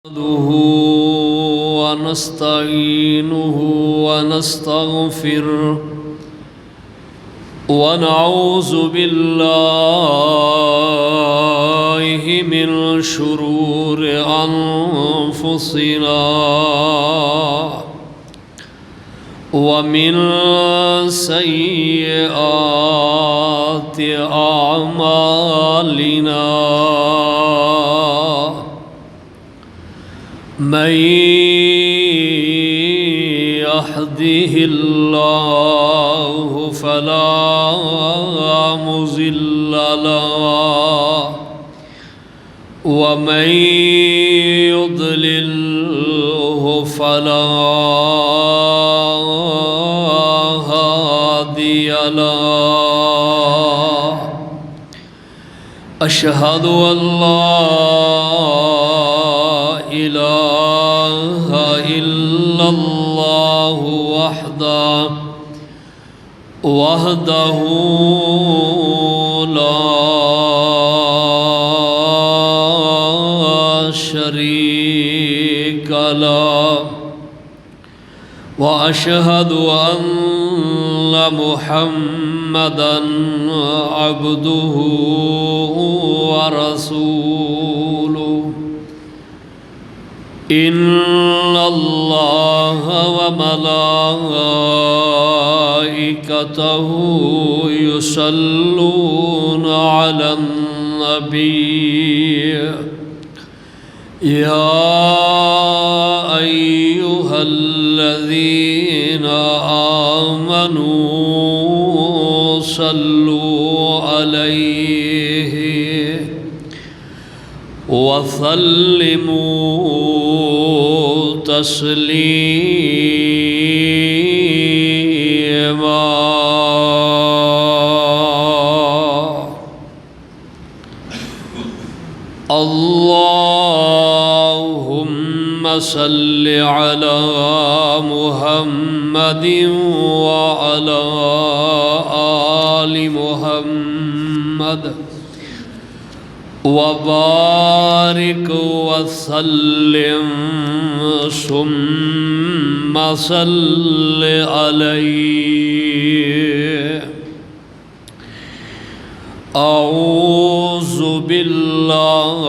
نحمده ونستعينه ونستغفره ونعوذ بالله من شرور أنفسنا ومن سيئات أعمالنا من يهده الله فلا مضل له ومن يضلله فلا هادي له. أشهد أن لا إله إلا الله وحده لا شريك له وأشهد أن محمدًا عبده ورسوله. إن الله وملائكته يصلون على النبي يا أيها الذين آمنوا صلوا عليه وسلموا تسليما. اللهم صل على محمد وعلى آل محمد وبارك وسلم ثم صل عليه. أعوذ بالله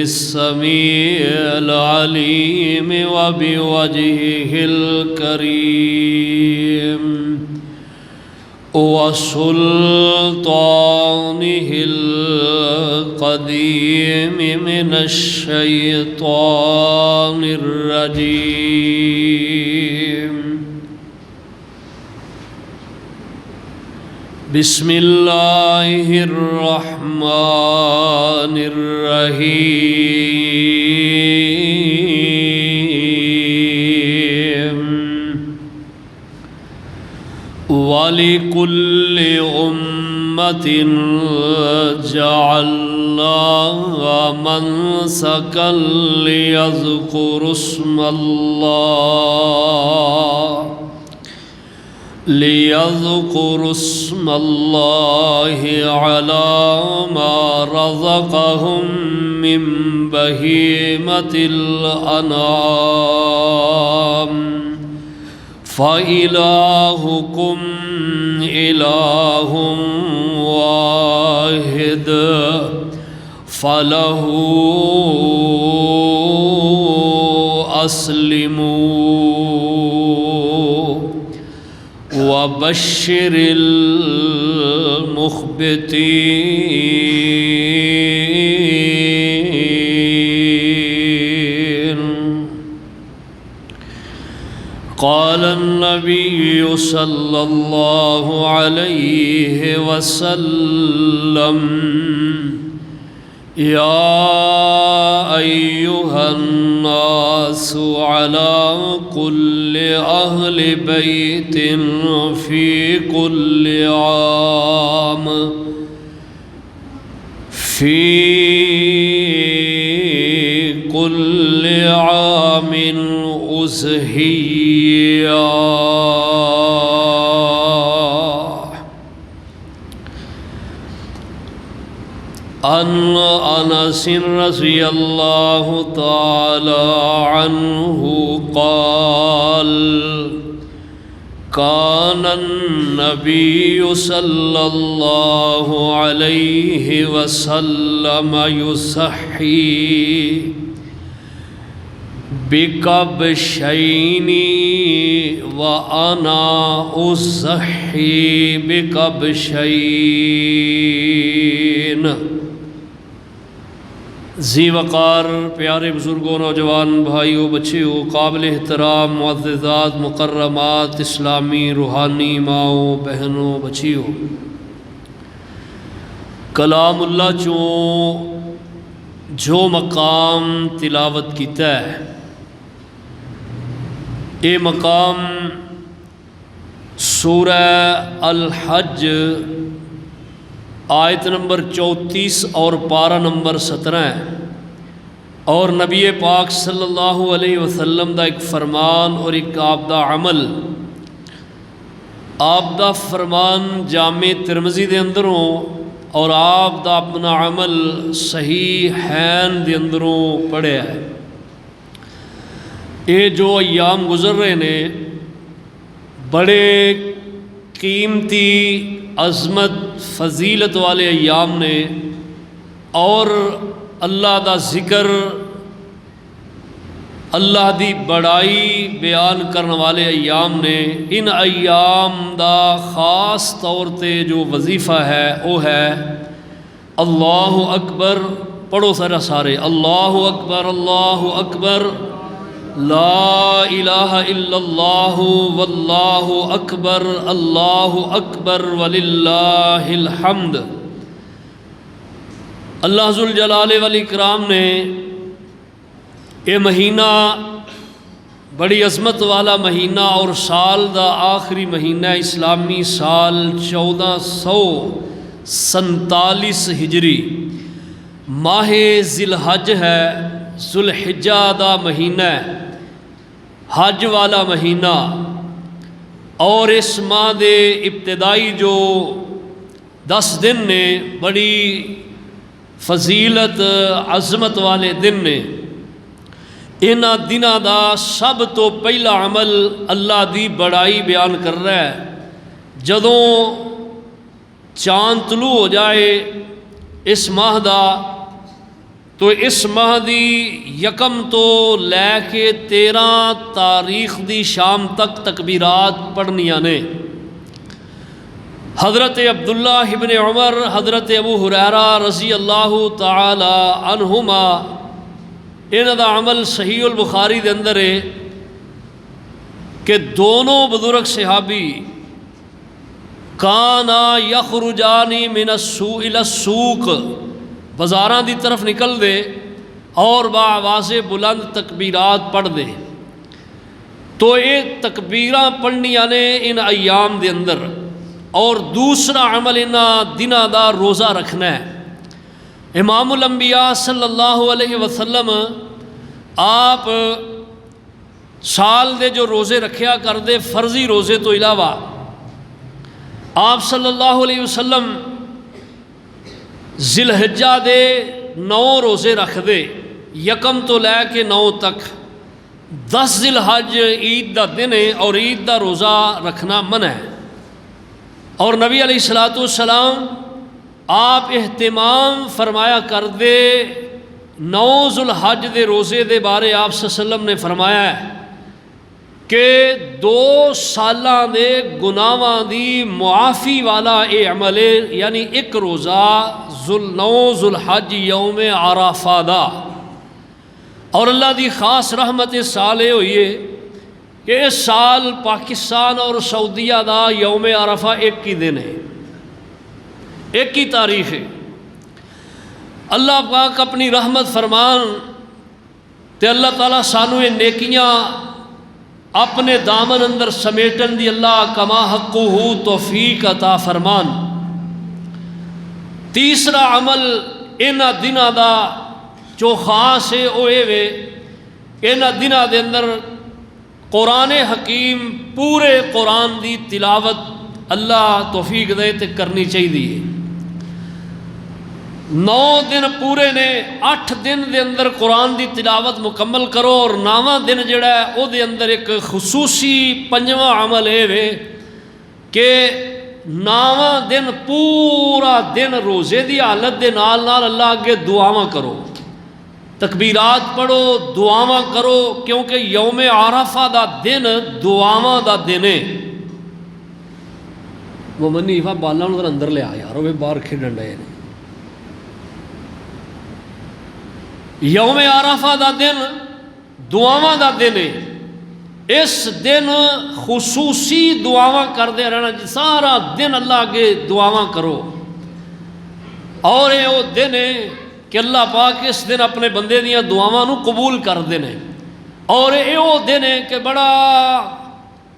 السميع العليم وبوجهه الكريم وسلطانه القديم من الشيطان الرجيم. بسم الله الرحمن الرحيم. ولكل أمة جعلنا منسكا ليذكروا اسم الله على ما رزقهم من بهيمة الأنعام فإلهكم إله واحد فله أسلموا وبشر المخبتين. قال النبي صلى الله عليه وسلم يا أيها الناس على كل أهل بيت في كل عام أزهية عن أنس انس رضی اللہ تعالی عنہ قال كان النبي صلى الله عليه وسلم يصحي بكبشين وأنا أصحي بكبشين۔ ذی وقار پیارے بزرگوں، نوجوان بھائیوں، بچیوں، قابل احترام معززات مکرمات اسلامی روحانی ماؤں بہنوں بچیوں، کلام اللہ چوں جو مقام تلاوت کیتا ہے، یہ مقام سورہ الحج آیت نمبر 34 اور پارہ نمبر 17 ہے، اور نبی پاک صلی اللہ علیہ وسلم دا ایک فرمان اور ایک آپ دا عمل۔ آپ دا فرمان جامع ترمذی دے اندروں اور آپ دا اپنا عمل صحیحین دے اندروں پڑھے ہے۔ یہ جو ایام گزر رہے نے بڑے قیمتی عظمت فضیلت والے ایام نے، اور اللہ دا ذکر، اللہ دی بڑائی بیان کرنے والے ایام نے۔ ان ایام دا خاص طور تے جو وظیفہ ہے وہ ہے اللہ اکبر۔ پڑھو سارا سارے، اللہ اکبر اللہ اکبر، لا الہ الا اللہ واللہ اکبر، اللہ اکبر وللہ الحمد۔ اللہ ذوالجلال والاکرام نے یہ مہینہ بڑی عظمت والا مہینہ اور سال دا آخری مہینہ اسلامی سال 1447 ہجری، ماہ ذی الحج ہے، ذوالحجہ دا مہینہ ہے، حج والا مہینہ، اور اس ماہ دے ابتدائی جو 10 دن نے بڑی فضیلت عظمت والے دن نے۔ انہاں دناں دا سب تو پہلا عمل اللہ دی بڑائی بیان کر رہا ہے۔ جدوں چاند طلوع ہو جائے اس ماہ دا، تو اس ماہ دی یکم تو لے کے 13 تاریخ دی شام تک تکبیرات پڑھنیاں نے۔ حضرت عبداللہ ابن عمر، حضرت ابو ہریرہ رضی اللہ تعالی عنہما، انہاں دا عمل صحیح البخاری دے اندر ہے کہ دونوں بزرگ صحابی کانا یخرجانی من السوق الی السوق، بازاراں دی طرف نکل دے اور بآواز بلند تکبیرات پڑھ دے۔ تو یہ تکبیراں پڑھنیاں نے ان ایام دے اندر۔ اور دوسرا عمل انہاں دناں دا روزہ رکھنا ہے۔ امام الانبیاء صلی اللہ علیہ وسلم آپ سال دے جو روزے رکھیا کر دے فرضی روزے تو علاوہ، آپ صلی اللہ علیہ وسلم ذی الحجہ دے 9 روزے رکھ دے، یکم تو لے کے 9 تک۔ 10 ذی الحج عید دا دن ہے اور عید دا روزہ رکھنا منع ہے۔ اور نبی علیہ السلام آپ اہتمام فرمایا کر دے 9 ذی الحج دے روزے دے بارے آپ صلی اللہ علیہ وسلم نے فرمایا ہے کہ 2 سالاں دے گناہاں دی معافی والا اے عمل ہے، یعنی ایک روزہ 9 ذی الحج یوم عرفہ دا۔ اور اللہ دی خاص رحمت سال یہ ہوئی ہے کہ اس سال پاکستان اور سعودیہ دا یوم عرفہ ایک ہی دن ہے، ایک ہی تاریخ ہے۔ اللہ پاک اپنی رحمت فرمان تے اللہ تعالیٰ سانو یہ نیکیاں اپنے دامن اندر سمیٹن دی اللہ کما حقہ توفیق عطا فرمان۔ تیسرا عمل انہاں دناں دا جو خاص ہے وہ یہ وے، انہاں دناں دے اندر قرآن حکیم پورے قرآن دی تلاوت اللہ توفیق دے تے کرنی چاہیے۔ 9 دن پورے نے، 8 دن دے اندر قرآن دی تلاوت مکمل کرو، اور 9واں دن جڑا ہے او دے اندر ایک خصوصی 5واں عمل اے وے کہ 9واں دن پورا دن روزے دی حالت دے نال نال اللہ اگے دعاواں کرو، تکبیرات پڑھو، دعاواں کرو، کیونکہ یوم عرفہ دا دن دعاواں دا دن ہے۔ وہ منیفہ بالا انہوں اندر لے آ یار، وہ باہر کھیڈن ڈے نے۔ یوم عرفہ دا دن دعاواں دا دن ہے، اس دن خصوصی دعاواں کردے رہنا، سارا دن اللہ اگے دعاواں کرو، اور یہ وہ دن ہے کہ اللہ پاک اس دن اپنے بندے دیاں دعاواں نو قبول کر دینے، اور یہ وہ دن ہے کہ بڑا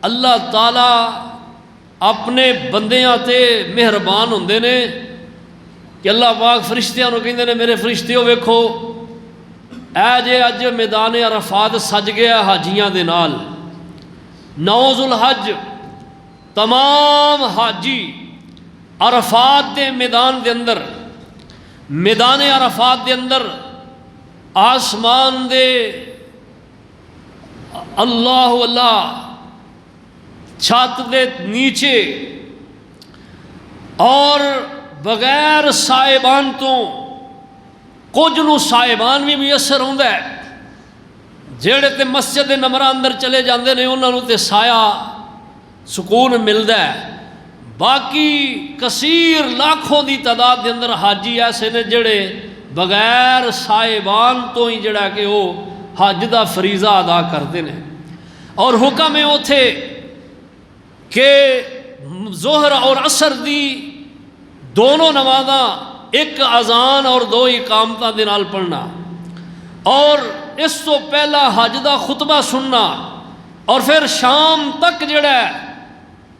اللہ تعالی اپنے بندیاں تے مہربان ہوندے نے کہ اللہ پاک فرشتیاں نو کہندے نے میرے فرشتیو ویکھو اے جے اج میدان عرفات سج گیا حاجیاں دے نال، 9 ذوالحج تمام حاجی عرفات دے میدان دے اندر، میدان عرفات دے اندر آسمان دے اللہ اللہ چھت دے نیچے اور بغیر صاحبان تو کچھ نو صاحبان بھی میسر ہوندا ہے، جیڑے تے مسجد نمرہ اندر چلے جاندے نے انہاں نو تے سایہ سکون ملدا ہے، باقی کثیر لاکھوں دی تعداد دے اندر حاجی ایسے نے جڑے بغیر صاحبان تو ہی جڑا کہ وہ حج دا فریضہ ادا کرتے ہیں، اور حکم ہے اوتھے کہ ظہر اور عصر دی دونوں نمازاں ایک اذان اور 2 اقامتاں دے نال پڑھنا، اور اس تو پہلا حج دا خطبہ سننا، اور پھر شام تک جڑا ہے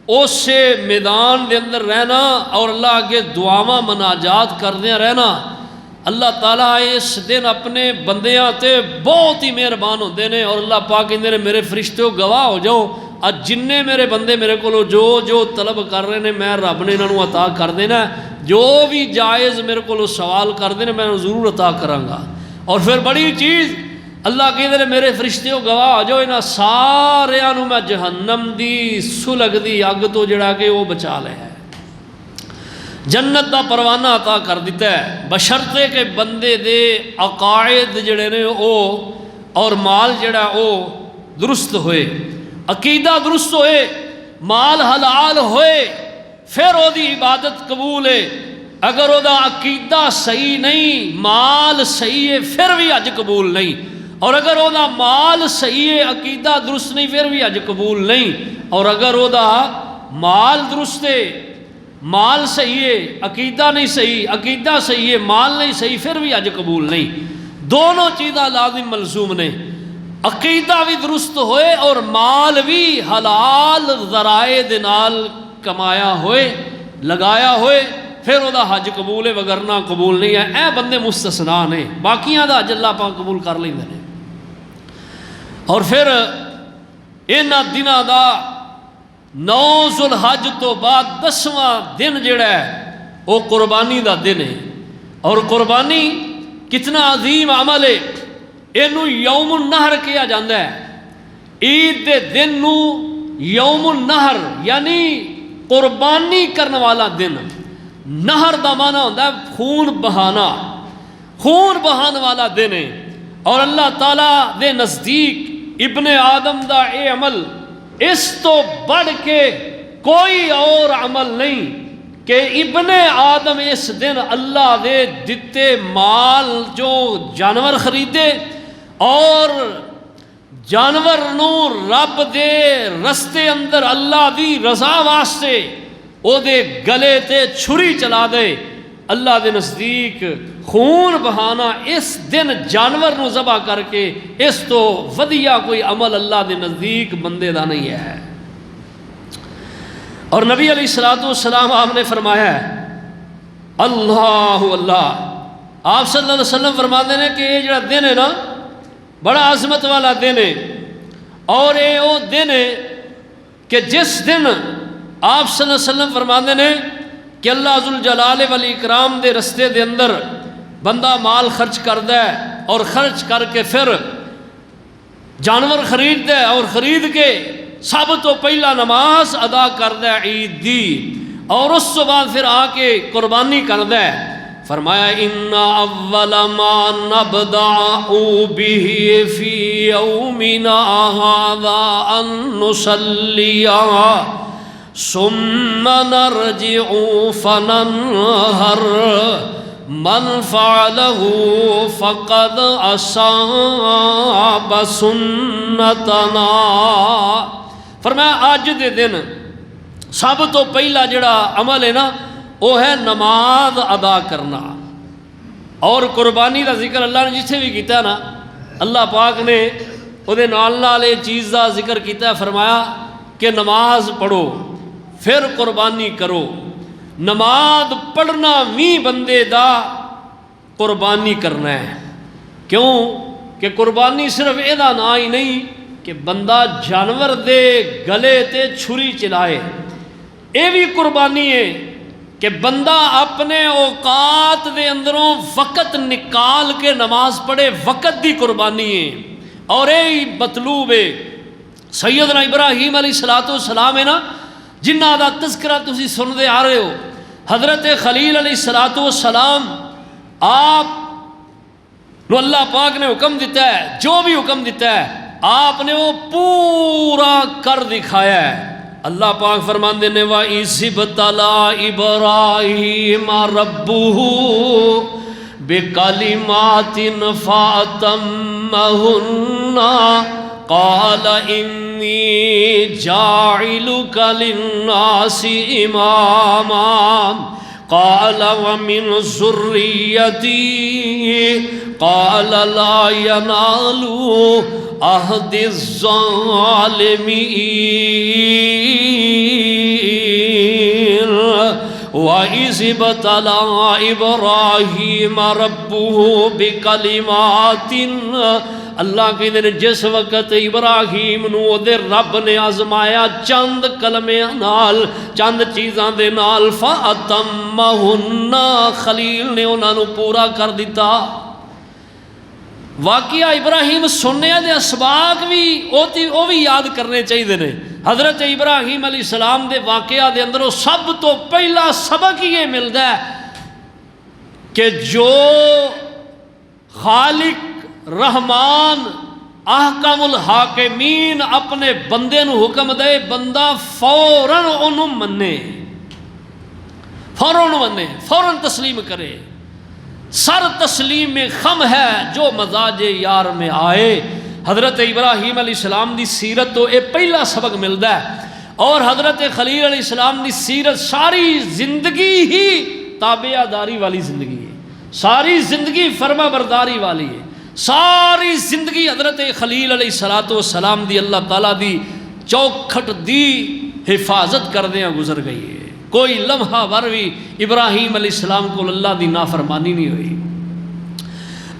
اس میدان دے اندر رہنا اور اللہ کے دعاواں مناجات کردیاں رہنا۔ اللہ تعالیٰ اس دن اپنے بندیاں تے بہت ہی مہربان ہوندے نے، اور اللہ پاک کہندے نے میرے فرشتوں گواہ ہو جاؤ اج جننے میرے بندے میرے کو جو طلب کر رہے ہیں میں رب نے انہوں عطا کر دینا، جو بھی جائز میرے کو سوال کر دینا میں ضرور عطا کرانگا۔ اور پھر بڑی چیز اللہ کہندے نے میرے فرشتوں گواہ ہو جاؤ انہاں ساریاں نو میں جہنم دی سلگ دی اگ تو جڑا کہ وہ بچا لے ہے، جنت دا پروانہ عطا کر دیتا ہے، بشرطے کہ بندے دے عقائد جڑے نے او اور مال جڑا او درست ہوئے، عقیدہ درست ہوئے، مال حلال ہوئے، پھر او دی عبادت قبول ہے۔ اگر او دا عقیدہ صحیح نہیں، مال صحیح ہے، پھر بھی حج قبول نہیں، اور اگر او دا مال صحیح ہے عقیدہ درست نہیں پھر بھی حج قبول نہیں، اور اگر او دا مال درست ہے، مال صحیح ہے، عقیدہ نہیں صحیح، عقیدہ صحیح ہے، مال نہیں صحیح، پھر بھی حج قبول نہیں۔ دونوں چیزاں لازم ملزوم نے، عقیدہ بھی درست ہوئے اور مال بھی حلال ذرائع دے نال کمایا ہوئے، لگایا ہوئے، پھر وہ دا حج قبول ہے، وگرنہ قبول نہیں ہے۔ اے بندے مستثنا نے، باقیاں دا حج اللہ پاک قبول کر لیندے نے۔ اور پھر انہاں دناں دا 9 ذوالحج تو بعد 10واں دن جڑا ہے وہ قربانی دا دن ہے، اور قربانی کتنا عظیم عمل ہے، اینو یوم النہر کیا جاندہ ہے۔ عید دے دن نو یوم النہر یعنی قربانی کرنے والا دن، نہر دا معنی ہوتا ہے خون بہانا، خون بہان والا دن ہے، اور اللہ تعالیٰ دے نزدیک ابن آدم دا اے عمل اس تو بڑھ کے کوئی اور عمل نہیں کہ ابن آدم اس دن اللہ دے دتے مال جو جانور خریدے اور جانور نو رب دے رستے اندر اللہ دی رضا واسطے او دے گلے تے چھری چلا دے، اللہ دے نزدیک خون بہانا اس دن جانور نو ذبح کر کے اس تو ودیا کوئی عمل اللہ دے نزدیک بندے دا نہیں ہے۔ اور نبی علیہ السلام آپ نے فرمایا ہے اللہ اللہ، آپ صلی اللہ علیہ وسلم فرماتے ہیں کہ یہ جڑا دن ہے نا بڑا عظمت والا دن ہے، اور یہ وہ دن ہے کہ جس دن آپ صلی اللہ علیہ وسلم فرماتے ہیں کہ اللہ ذوالجلال والاکرام دے رستے دے اندر بندہ مال خرچ کردا ہے اور خرچ کر کے پھر جانور خریددا ہے اور خرید کے سب تو پہلا نماز ادا کردا ہے عید دی، اور اس تو بعد پھر آ کے قربانی کردا ہے۔ فرمایا ان اول ما نبدأ به فی یومنا ھذا ان نصلی ثم نرجع فننہر من فعلہ فقد اصاب سنتنا۔ فرمایا آج دے دن سب تو پہلا جڑا عمل ہے نا وہ ہے نماز ادا کرنا، اور قربانی دا ذکر اللہ نے جتھے بھی کیتا نا اللہ پاک نے وہ دے نال نال یہ چیز دا ذکر کیتا ہے، فرمایا کہ نماز پڑھو پھر قربانی کرو۔ نماز پڑھنا بھی بندے دا قربانی کرنا ہے، کیوں کہ قربانی صرف یہ نا ہی نہیں کہ بندہ جانور دے گلے تے چھری چلائے، یہ بھی قربانی ہے کہ بندہ اپنے اوقات دے اندروں وقت نکال کے نماز پڑھے، وقت دی قربانی ہے۔ اور یہ مطلوب ہے سیدنا ابراہیم علیہ السلام ہے نا جنہ دا تذکرہ تسی سندے آ رہے ہو، حضرت خلیل علیہ السلام آپ نو اللہ پاک نے حکم دیتا ہے، جو بھی حکم دیتا ہے آپ نے وہ پورا کر دکھایا ہے۔ اللہ پاک فرماندے نے وَإِذِ ابْتَلَىٰ إِبْرَاهِيمَ رَبُّهُ بِكَلِمَاتٍ فَأَتَمَّهُنَّ قَالَ إِنِّي جَاعِلُكَ لِلنَّاسِ إِمَامًا قَالَ وَمِنْ ذُرِّيَّتِي قَالَ لَا يَنَالُ عَهْدِ الظَّالِمِينَ وَإِذِ ابْتَلَىٰ إِبْرَاهِيمَ رَبُّهُ بِكَلِمَاتٍ، اللہ کہ جس وقت ابراہیم نو دے رب نے آزمایا چند کلمیاں نال، چند چیزاں دے نال، فَأَتَمَّهُنَّ خلیل نے انہاں نو پورا کر دیتا۔ واقعہ ابراہیم سننے دے اسباق بھی وہ بھی یاد کرنے چاہیے نے۔ حضرت ابراہیم علیہ السلام دے واقعہ دے اندروں سب تو پہلا سبق یہ ملتا ہے کہ جو خالق رحمان احکم الحاکمین اپنے بندے نو حکم دے، بندہ فوراً انہوں منے، فوراً تسلیم کرے۔ سر تسلیم میں خم ہے جو مزاج یار میں آئے۔ حضرت ابراہیم علیہ السلام دی سیرت تو یہ پہلا سبق ملتا ہے، اور حضرت خلیل علیہ السلام دی سیرت ساری زندگی ہی تابعہ داری والی زندگی ہے، ساری زندگی فرما برداری والی ہے، ساری زندگی حضرت خلیل علیہ السلام دی اللہ تعالیٰ دی چوکھٹ دی حفاظت کردیاں گزر گئی ہے۔ کوئی لمحہ ور بھی ابراہیم علیہ السلام کو اللہ دی نافرمانی نہیں ہوئی۔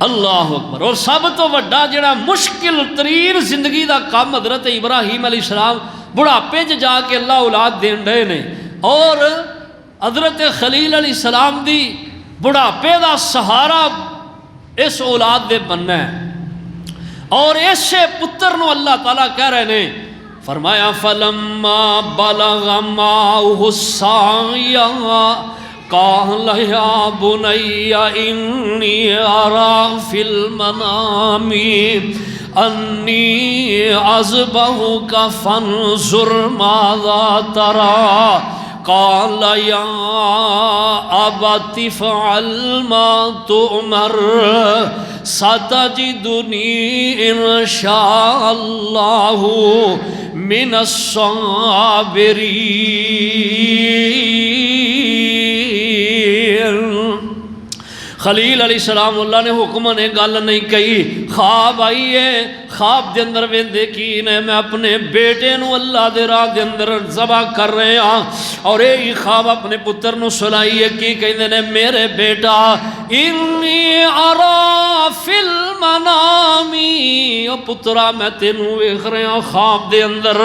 اللہ اکبر۔ اور سب تو وڈا جڑا مشکل ترین زندگی دا کام حضرت ابراہیم علیہ السلام بڑھاپے جا کے اللہ اولاد دین رہے نے، اور حضرت خلیل علیہ السلام دی بڑھاپے دا سہارا اس اولاد دے بننا ہے، اور اسے پتر نو اللہ تعالیٰ کہہ رہے نے، فرمایا فَلَمَّا بَلَغَ مَعَهُ السَّعْيَ قَالَ يَا بُنَيَّ إِنِّي أَرَىٰ فِي الْمَنَامِ أَنِّي أَذْبَحُكَ فَانظُرْ مَاذَا تَرَىٰ قَالَ يَا أَبَتِ افْعَلْ مَا تُؤْمَرُ سَتَجِدُنِي إِن شَاءَ اللَّهُ مِنَ الصَّابِرِينَ۔ خلیل علیہ السلام اللہ نے حکم نے گل نہیں کہی، خواب آئی ہے، خواب دے اندر ویندے کی نے میں اپنے بیٹے نو اللہ دے راہ دے اندر ذبح کر رہے ہاں، اور یہی خواب اپنے پتر نو سنائی ہے کی کہندے نے میرے بیٹا انی ارا فی المنامی، او پترا میں تینوں ویکھ رہا خواب دے اندر،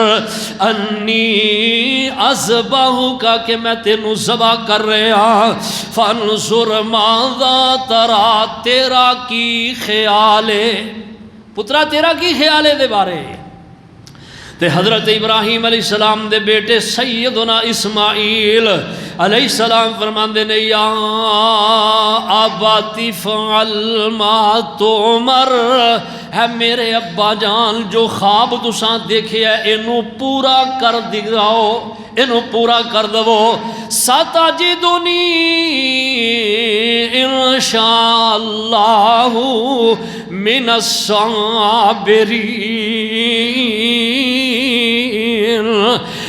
انی اذبحک کہ میں تینوں ذبح کر رہا، فانظر ماذا ترى تیرا کی خیال ہے، پترا تیرا کی خیال ہے دے بارے؟ تے حضرت ابراہیم علیہ السلام دے بیٹے سیدنا اسماعیل علیہ السلام فرماندے نے یا اباتی فعل ما تؤمر، ہے میرے ابا جان جو خواب تساں دیکھے ہے اینو پورا کر دکھاؤ، اینو پورا کر دو، ستجدنی انشاء اللہ من الصابرین،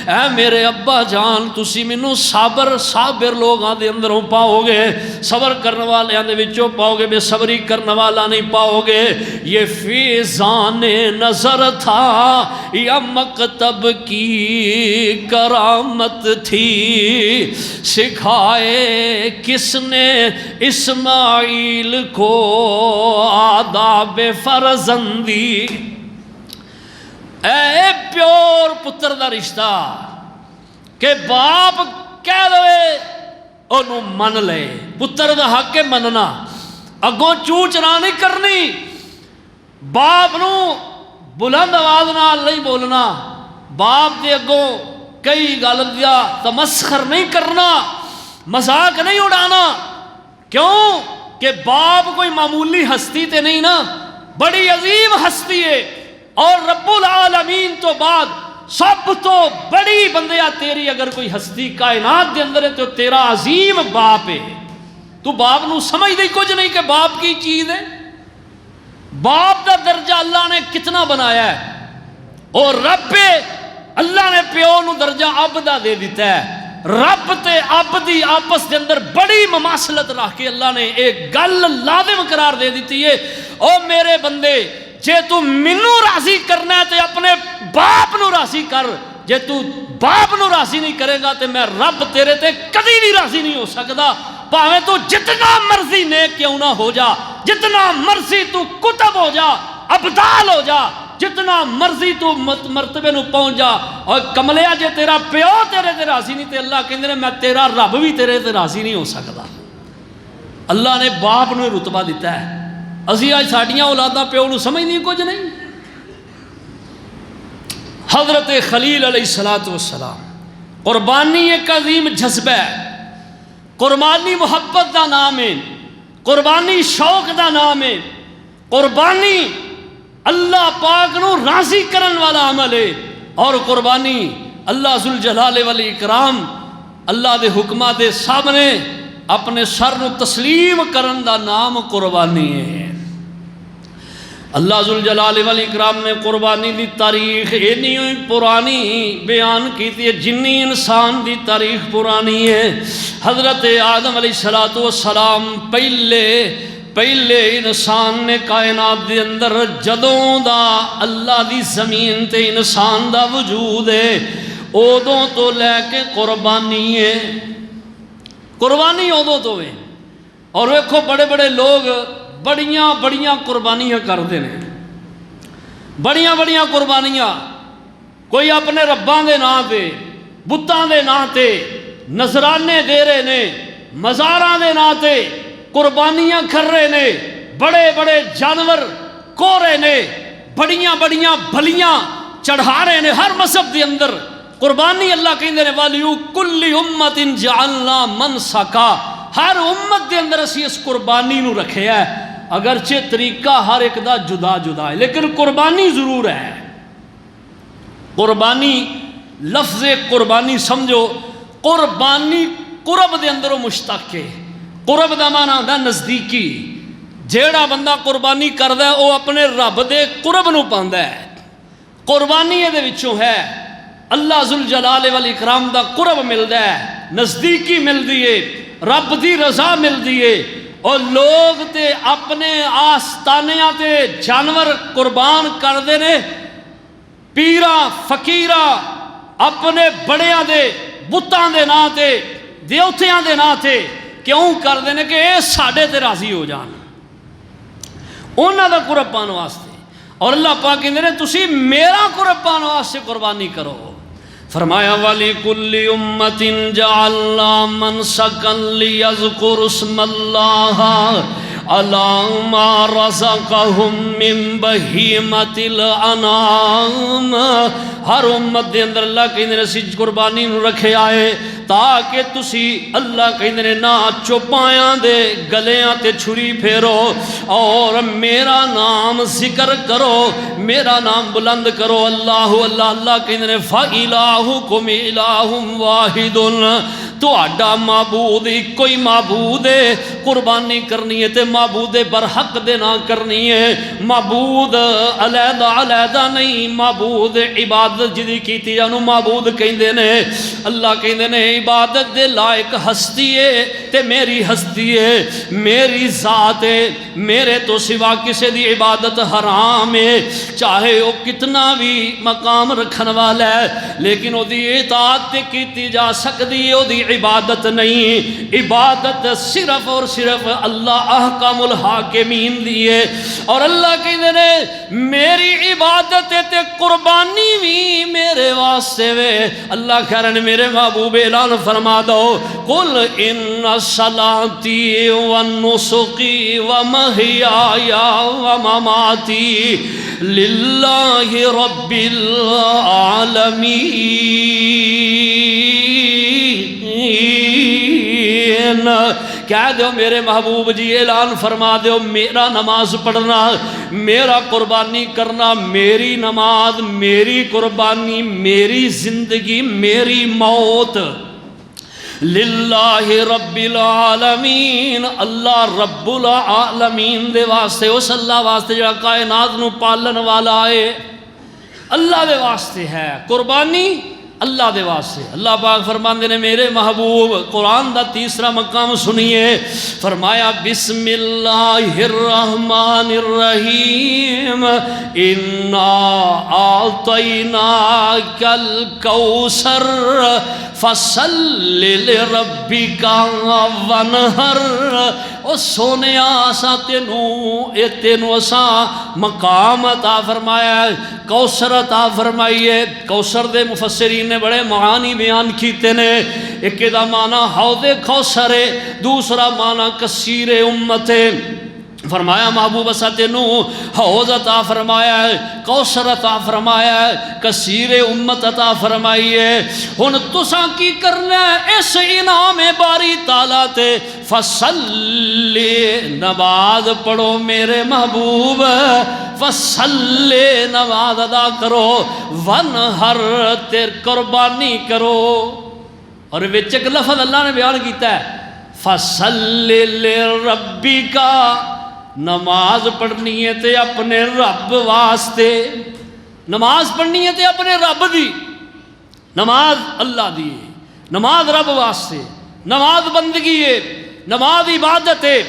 اے میرے ابا جان تسی مینوں صابر لوگاں دے اندروں پاؤ گے، صبر کرنے والے دے وچوں پاؤ گے، بے صبری کرنے والا نہیں پاؤ گے۔ یہ فیضان نظر تھا یا مکتب کی کرامت تھی، سکھائے کس نے اسماعیل کو آداب فرزندی، اے پیور پتر دا رشتہ کہ باپ کہہ دے انہوں من لے، پتر دا حق ہے مننا، اگوں چو چرا نہیں کرنی، باپ نو بلند آواز نال نہیں بولنا، باپ دے اگوں کئی گل دیا تمسخر نہیں کرنا، مذاق نہیں اڑانا، کیوں کہ باپ کوئی معمولی ہستی تے نہیں نا، بڑی عظیم ہستی ہے، اور رب العالمین تو بعد سب تو بڑی بندیا تیری اگر کوئی ہستی کائنات دے اندر ہے تو تیرا عظیم باپ ہے، تو باپ نو سمجھ دی کچھ نہیں کہ باپ کی چیز ہے، باپ دا درجہ اللہ نے کتنا بنایا ہے، اور رب اللہ نے پیو نو درجہ اب دا دے دیتا ہے، رب تے اب دی آپس دے اندر بڑی مماثلت رکھ کے اللہ نے ایک گل لازم قرار دے دیتی ہے، او میرے بندے جے تو منو راضی کرنا ہے تے اپنے باپ نو راضی کر، جے تو باپ نو راضی نہیں کرے گا تے میں رب تیرے تے کدی بھی راضی نہیں ہو سکتا، پاویں تو جتنا مرضی نیک کیوں نہ ہو جا، جتنا مرضی تو کتب ہو جا، ابدال ہو جا، جتنا مرضی تو مرتبے نو پہنچ جا، اور کملیا جے تیرا پیو تیرے تے راضی نہیں تے اللہ کہندے نے میں تیرا رب بھی تیرے تے راضی نہیں ہو سکتا۔ اللہ نے باپ نو رتبہ دیتا ہے، اسی آج ساڑیاں اولاداں پیو نو سمجھ نہیں کچھ نہیں۔ حضرت خلیل علیہ السلام قربانی ایک عظیم جذبہ ہے، قربانی محبت دا نام ہے، قربانی شوق دا نام ہے، قربانی اللہ پاک نو راضی کرن والا عمل ہے، اور قربانی اللہ ذوالجلال والاکرام اللہ دے حکمہ دے سامنے اپنے سر نو تسلیم کرن دا نام قربانی ہے۔ اللہ ذوالجلال والاکرام نے قربانی دی تاریخ اینی ہوئی پرانی بیان کی تھی، جنی انسان دی تاریخ پرانی ہے۔ حضرت آدم علیہ السلام پہلے انسان نے کائنات دے اندر جدوں دا اللہ دی زمین تے انسان دا وجود ہے، اودوں تو لے کے قربانی ہے، قربانی اودوں تو ہے۔ اور ویکھو بڑے بڑے لوگ بڑیاں قربانیاں کرتے ہیں، بڑیاں قربانیاں، کوئی اپنے رباں دے نام تے بتاں دے نام تے نذرانے دے رہے نے، مزاراں دے نام تے قربانیاں کر رہے نے، بڑے جانور کو رہے نے، بڑیاں بلیاں چڑھا رہے نے، ہر مذہب دے اندر قربانی اللہ کہندے نے وَلِيُكُلِّ أُمَّةٍ جَعَلْنَا مَنْسَكًا، ہر امت دے اندر اسی اس قربانی نو رکھے ہے، اگرچہ طریقہ ہر ایک دا جدا ہے، لیکن قربانی ضرور ہے۔ قربانی لفظ قربانی سمجھو، قربانی قرب دے اندروں مشتق ہے، قرب دا معنی ہوندا نزدیکی، جیڑا بندہ قربانی کردا ہے وہ اپنے رب دے قرب نو پاندا ہے، قربانی دے وچوں ہے اللہ ذوالجلال والاکرام دا قرب ملدا ہے، نزدیکی ملدی ہے، رب دی رضا ملدی ہے، اور لوگ تے اپنے آستانیاں تے جانور قربان کردے نے، پیراں فقیراں اپنے بڑیاں دے بتاں دے نا تے دیوتیاں دے نا تے کیوں کردے نے کہ اے ساڈے تے راضی ہو جان، انہاں دا قرب پان واسطے۔ اور اللہ پاک کہندے نے تسی میرا قربان واسطے قربانی کرو۔ فرمایا وَلِكُلِّ أُمَّةٍ جَعَلْنَا مَنْسَكًا لِيَذْكُرُوا اسْمَ اللَّهِ عَلَىٰ مَا رَزَقَهُم مِّن بَهِيمَةِ الْأَنْعَامِ۔ ہر امت دے اندر اللہ کہندے نے اسی قربانی نو رکھے آئے تاکہ تسی اللہ کہندے نے نہ چوپایاں دے گلیاں تے چھری پھیرو اور میرا نام ذکر کرو، میرا نام بلند کرو۔ اللہ اللہ اللہ کہندے نے فَإِلَٰهُكُمْ إِلَٰهٌ وَاحِدٌ، تہاڈا معبود کوئی معبود ہے، قربانی کرنی ہے تے معبود برحق دے نہ کرنی ہے، معبود علیحدہ علیحدہ نہیں، معبود عبادت جدی کیتی جانو معبود کہندے نے۔ اللہ کہندے نے عبادت دے لائق ہستی ہے تے میری ہستی ہے، میری ذات ہے، میرے تو سوا کسے دی عبادت حرام ہے، چاہے وہ کتنا بھی مقام رکھن والا ہے لیکن وہ دی اطاعت تے کیتی جا سکتی ہے، وہ دی عبادت نہیں۔ عبادت صرف اور صرف اللہ احکم الحاکمین دیئے، اور اللہ کہندے نے میری عبادت تے قربانی بھی میرے واسطے وے۔ اللہ خیرن میرے محبوب اعلان فرما دو قل ان صلاتی و نسکی و محیای و مماتی للہ رب العالمین۔ کہہ دو میرے محبوب جی اعلان فرما دو میرا نماز پڑھنا، میرا قربانی کرنا، میری نماز، میری قربانی، میری زندگی، میری موت للہ رب العالمین، اللہ رب العالمین دے واسطے، اس اللہ واسطے جڑا کائنات نو پالن والا ہے، اللہ دے واسطے ہے قربانی، اللہ دے واسطے۔ اللہ پاک فرماندے نے میرے محبوب قرآن دا تیسرا مقام سنیے، فرمایا بسم اللہ الرحمن الرحیم انا اعطیناک الکوثر فصل لربک وانحر۔ او سونیا اساں تینوں اساں مقام عطا فرمایا ہے، کوثر عطا فرمائی ہے۔ کوثر دے مفسرین نے بڑے معانی بیان کیتے نے، ایک دا معنی حوض کوثر ہے، دوسرا معنی کثیر امت ہے۔ فرمایا محبوب اساں تینوں حوض عطا فرمایا ہے، کوثر عطا فرمایا ہے، کثیر امت عطا فرمائی ہے۔ ہن تساں کی کرنا ہے اس انعام باری تعالیٰ تے فصلی، نماز پڑھو میرے محبوب، فصلی نماز ادا کرو، ونحر تے قربانی کرو۔ اور وچ ایک لفظ اللہ نے بیان کیتا ہے فصلی لربک، نماز پڑھنی ہے تے اپنے رب واسطے، نماز پڑھنی ہے تے اپنے رب دی، نماز اللہ دی ہے، نماز رب واسطے، نماز بندگی ہے، نماز عبادت ہے،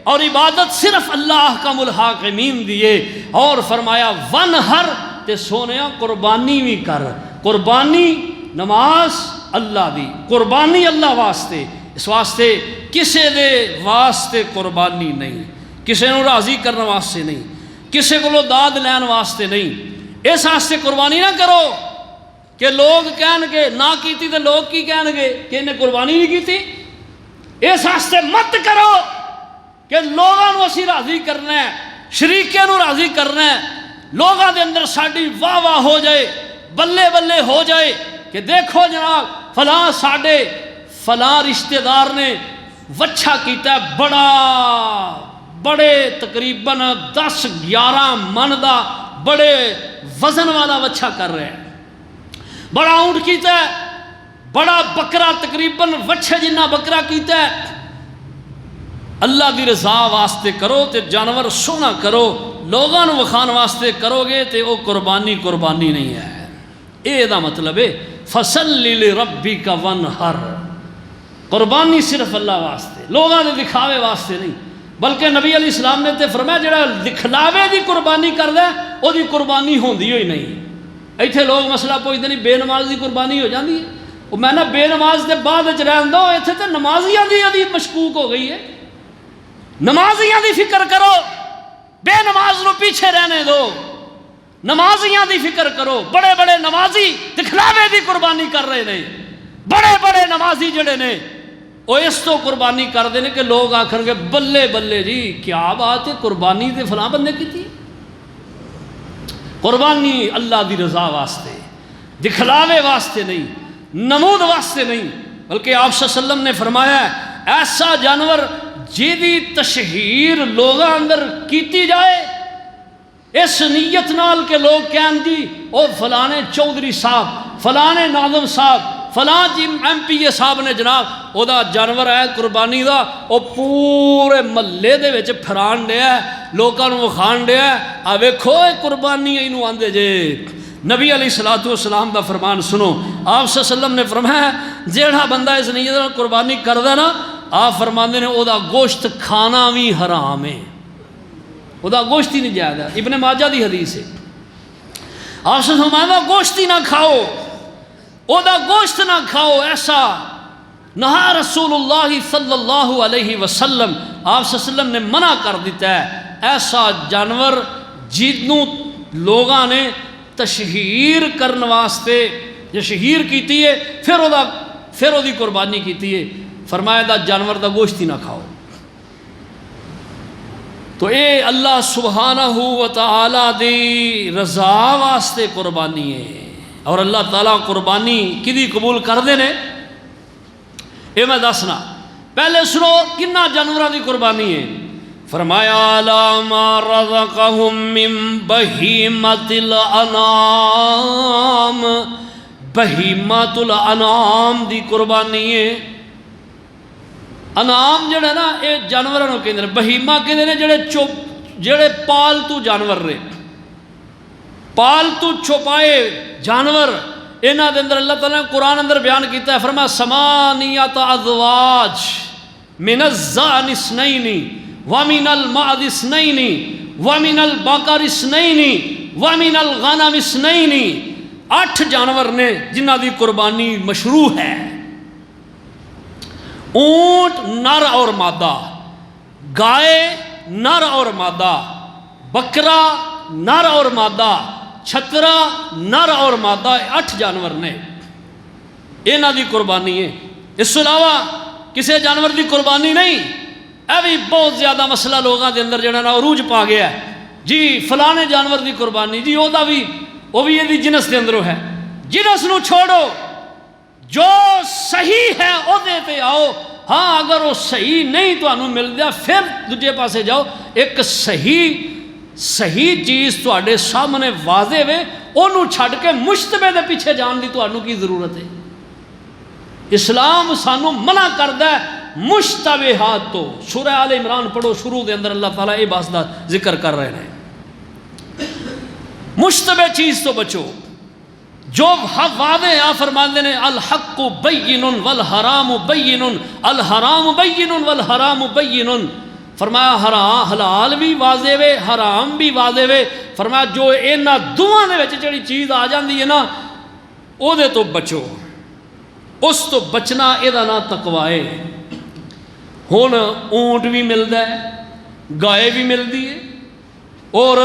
اور عبادت صرف اللہ احکم الحاکمین دیے۔ اور فرمایا ونحر تے سونیا قربانی بھی کر، قربانی نماز اللہ دی، قربانی اللہ واسطے، اس واسطے کسے دے واسطے قربانی نہیں، کسے نو راضی کرنے واسطے نہیں، کسے کو داد لین واسطے نہیں۔ اس واسطے قربانی نہ کرو کہ لوگ کہن گے نہ کیتی تو لوگ کی کہن گے کہ انہیں قربانی نہیں کیتی۔ اس واسطے مت کرو کہ لوگاں نو اسی راضی کرنا ہے، شریکے نو راضی کرنا ہے، لوگاں دے اندر ساڈی واہ واہ ہو جائے، بلے بلے ہو جائے کہ دیکھو جناب فلاں ساڈے فلاں رشتہ دار نے وچھا کیتا ہے، بڑے تقریباً 10-11 من دا بڑے وزن والا وچھا کر رہے ہیں، بڑا اونٹ کیتا ہے، بڑا بکرا تقریباً وچھے جنہ بکرا کیتا ہے۔ اللہ دی رضا واسطے کرو تے جانور سونا کرو، لوگاں نو وکھان واسطے کرو گے تے او قربانی نہیں ہے۔ اے دا مطلب ہے فصلی لربک وانحر، قربانی صرف اللہ واسطے، لوگاں دے دکھاوے واسطے نہیں، بلکہ نبی علیہ السلام نے تے فرمایا جڑا دکھلاوے دی قربانی کردا ہے او دی قربانی ہوندی ہوئی نہیں۔ ایتھے لوگ مسئلہ پوچھتے نہیں بے نماز دی قربانی ہو جاندی ہے، وہ میں نے بے نماز دے بعد وچ رہن دو، ایتھے تے نمازیاں دی مشکوک ہو گئی ہے۔ نمازیاں دی فکر کرو، بے نماز نو پیچھے رہنے دو۔ نمازیاں دی فکر کرو، بڑے بڑے نمازی دکھلاوے دی قربانی کر رہے ہیں، بڑے بڑے نمازی جڑے نے وہ اس تو قربانی کر دے کہ لوگ آخر گے بلے بلے جی کیا بات ہے، قربانی تے فلاں بندے کی تھی۔ قربانی اللہ دی رضا واسطے، دکھلاوے واسطے نہیں، نمود واسطے نہیں، بلکہ آپ صلی اللہ علیہ وسلم نے فرمایا ہے ایسا جانور جیدی تشہیر لوگاں اندر کیتی جائے اس نیت نال کہ لوگ کہیں جی او فلانے چودھری صاحب، فلانے ناظم صاحب، فلاں جی ایم پی اے صاحب نے جناب او دا جانور ہے قربانی دا، او پورے محلے دے وچ پھران دیا ہے، لوکاں نوں وکھان دیا ہے، آ ویکھو اے قربانی اینو آندے جے۔ نبی علیہ الصلوۃ والسلام دا فرمان سنو، آپ صلی اللہ علیہ وسلم نے فرمایا جیڑا بندہ اس نیت نال قربانی کردا نا، آپ فرماندے نے او دا گوشت کھانا بھی حرام ہے، او دا گوشت ہی نہیں جائز ہے، ابن ماجہ دی حدیث ہے۔ آپ سے فرمایا گوشت ہی نہ کھاؤ، او دا گوشت نہ کھاؤ، ایسا نہا رسول اللہ صلی اللہ علیہ وسلم، آپ صلی اللہ علیہ وسلم نے منع کر دیتا ہے ایسا جانور جنوں لوگاں نے تشہیر کرنے واسطے تشہیر کیتی ہے پھر او دی قربانی کیتی ہے، فرمایا دا جانور دا گوشت ہی نہ کھاؤ۔ تو اے اللہ سبحانہ و تعالی دی رضا واسطے قربانی ہے، اور اللہ تعالیٰ قربانی کدی قبول کر دے نے اے میں دسنا۔ پہلے سنو کنہ جانوراں دی قربانی ہے، فرمایا لا ما رزقہم من بہیمۃ الانعام، بہیمۃ الانعام دی قربانی ہے۔ انعام جڑے نا اے جانوراں نوں کہندے نے، بہیمہ کہندے نے جڑے پالتو جانور نے، پالتو چھپائے جانور، انہاں دے اندر اللہ تعالیٰ نے قرآن اندر بیان کیتا ہے، فرمایا ثمانیۃ ازواج من الضأن اثنین ومن المعز اثنین ومن البقر اثنین ومن الغنم اثنین، 8 جانور نے جنہاں دی قربانی مشروع ہے۔ اونٹ نر اور مادہ، گائے نر اور مادہ، بکرا نر اور مادہ، چھترا نر اور مادہ، 8 جانور نے، انہاں دی قربانی ہے۔ اس کے علاوہ کسی جانور دی قربانی نہیں۔ اے بھی بہت زیادہ مسئلہ لوگاں دے اندر جڑا نا عروج پا گیا ہے جی فلانے جانور دی قربانی، جی وہ بھی یہ جنس دے اندروں ہے، جنس نو چھوڑو، جو صحیح ہے او دے تے آؤ، ہاں اگر وہ صحیح نہیں تو انہوں مل دیا پھر دوجے پاسے جاؤ، ایک صحیح چیز تواڈے سامنے واضح وے، انہوں چھڑ کے مشتبہ دے پیچھے جان دی تو انہوں کی ضرورت ہے۔ اسلام سانو منع کردہ ہے مشتبہات تو۔ سورہ آل عمران پڑھو، شروع دے اندر اللہ تعالیٰ اے بات دا ذکر کر رہے ہیں، مشتبہ چیز تو بچو، جو واضح آ فرماندے نے الحق بین والحرام بین، الحرام بین والحرام بین، فرمایا حلال بھی واضح وے، حرام بھی واضح وے، فرمایا جو انہاں دوواں دے وچ جڑی چیز آ جاندی ہے نا او دے تو بچو، اس تو بچنا اے دا نا تقوی ہے۔ ہن اونٹ بھی ملدا ہے، گائے بھی ملدی ہے، اور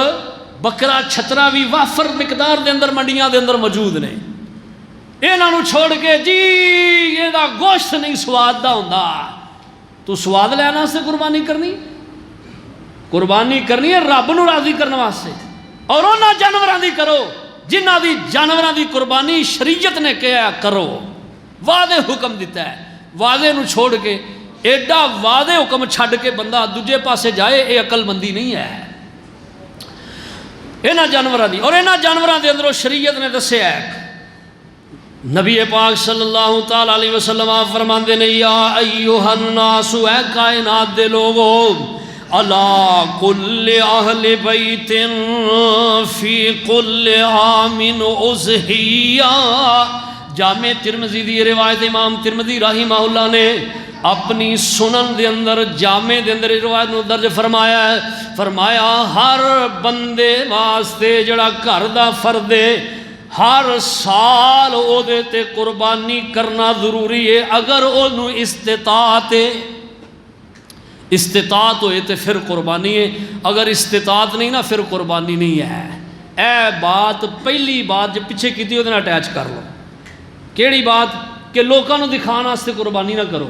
بکرا چھترا بھی وافر مقدار دے اندر منڈیاں دے اندر موجود نے، انہاں نوں چھوڑ کے جی یہ دا گوشت نہیں سواد دا ہوندا، تو سواد لینا سے قربانی کرنی ہے رب نو راضی کرنے واسطے، اور انہاں جانوراں دی کرو جنہاں دی جانوراں دی قربانی شریعت نے کہا کرو، واضح حکم دیتا ہے۔ واضح نو چھوڑ کے ایڈا واضح حکم چھڈ کے بندہ دوجے پاسے جائے، یہ عقل مندی نہیں ہے۔ انہاں جانوراں دی، اور انہاں جانوراں دے اندروں شریعت نے دسیا ہے، نبی پاک صلی اللہ تعالی علیہ وسلم آپ فرماندے نے یا ایھا الناس، اے کائنات دے لوگو، الا کل اہل بیت فی کل عام اضحیہ، جامع ترمذی دی روایت امام ترمذی رحمہ اللہ نے اپنی سنن دے اندر جامع دے اندر روایت نو درج فرمایا ہے، فرمایا ہر بندے واسطے جڑا گھر دا فرد ہے ہر سال او دے تے قربانی کرنا ضروری ہے، اگر اونوں استطاعت ہوئے تے پھر قربانی ہے، اگر استطاعت نہیں نا پھر قربانی نہیں ہے۔ اے بات پہلی بات جو پیچھے کی وہ اٹیچ کر لو. کیڑی بات؟ کہ لوگوں کو دکھانے واسطے قربانی نہ کرو.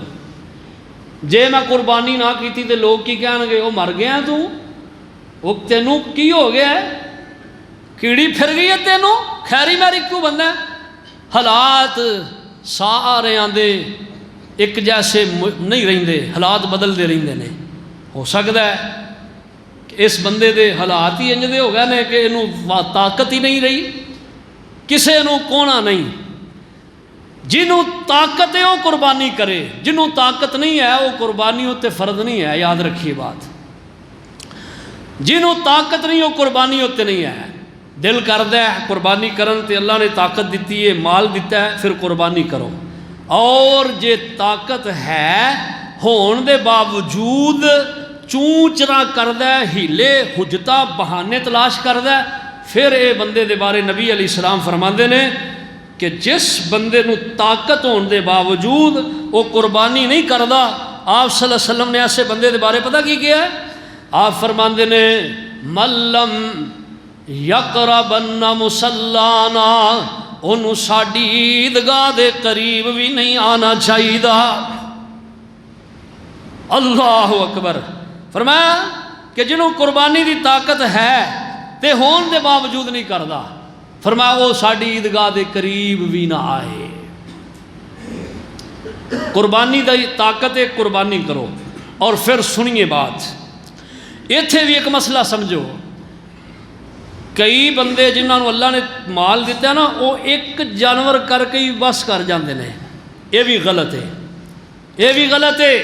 جے میں قربانی نہ کی تو لوگ کی کہن گے وہ مر گیا تو وہ تینوں کی ہو گیا ہے، کیڑی پھر گئی ہے تینوں، خیری میری کیوں بندہ ہے. حالات سارے آندے ایک جیسے نہیں رہندے، حالات بدلتے رہندے نے. ہو سکتا ہے کہ اس بندے دے حالات ہی انج دے ہو گئے نے کہ انہوں طاقت ہی نہیں رہی، کسے نو کونا نہیں. جنہوں طاقت ہے وہ قربانی کرے، جنہوں طاقت نہیں ہے وہ قربانی ہوتے فرض نہیں ہے. یاد رکھیے بات، جنہوں طاقت نہیں وہ قربانی ہوتے نہیں ہے. دل کردا ہے قربانی کرن تے اللہ نے طاقت دیتی ہے، مال دیتا ہے، پھر قربانی کرو. اور جے طاقت ہے ہون دے باوجود چوں چرا کردا ہے، ہیلے حجتاں بہانے تلاش کردا ہے، پھر اے بندے دے بارے نبی علیہ السلام فرماندے نے کہ جس بندے نو طاقت ہون دے باوجود وہ قربانی نہیں کردا، آپ صلی اللہ علیہ وسلم نے ایسے بندے دے بارے پتہ کی کیا ہے؟ آپ فرماندے نے ملم یقربن مصلانا، انہوں ساڑی عیدگاہ دے قریب بھی نہیں آنا چاہیے. اللہ اکبر. فرمایا کہ جنہوں قربانی دی طاقت ہے تے ہون دے باوجود نہیں کردا، فرمایا وہ ساڑی عیدگاہ دے قریب بھی نہ آئے. قربانی دی طاقت ہے، قربانی کرو. اور پھر سنیے بات، ایتھے بھی ایک مسئلہ سمجھو. کئی بندے جنہوں اللہ نے مال دیتا ہے نا، وہ ایک جانور کر کے ہی بس کر جاندے نے. یہ بھی غلط ہے، یہ بھی غلط ہے.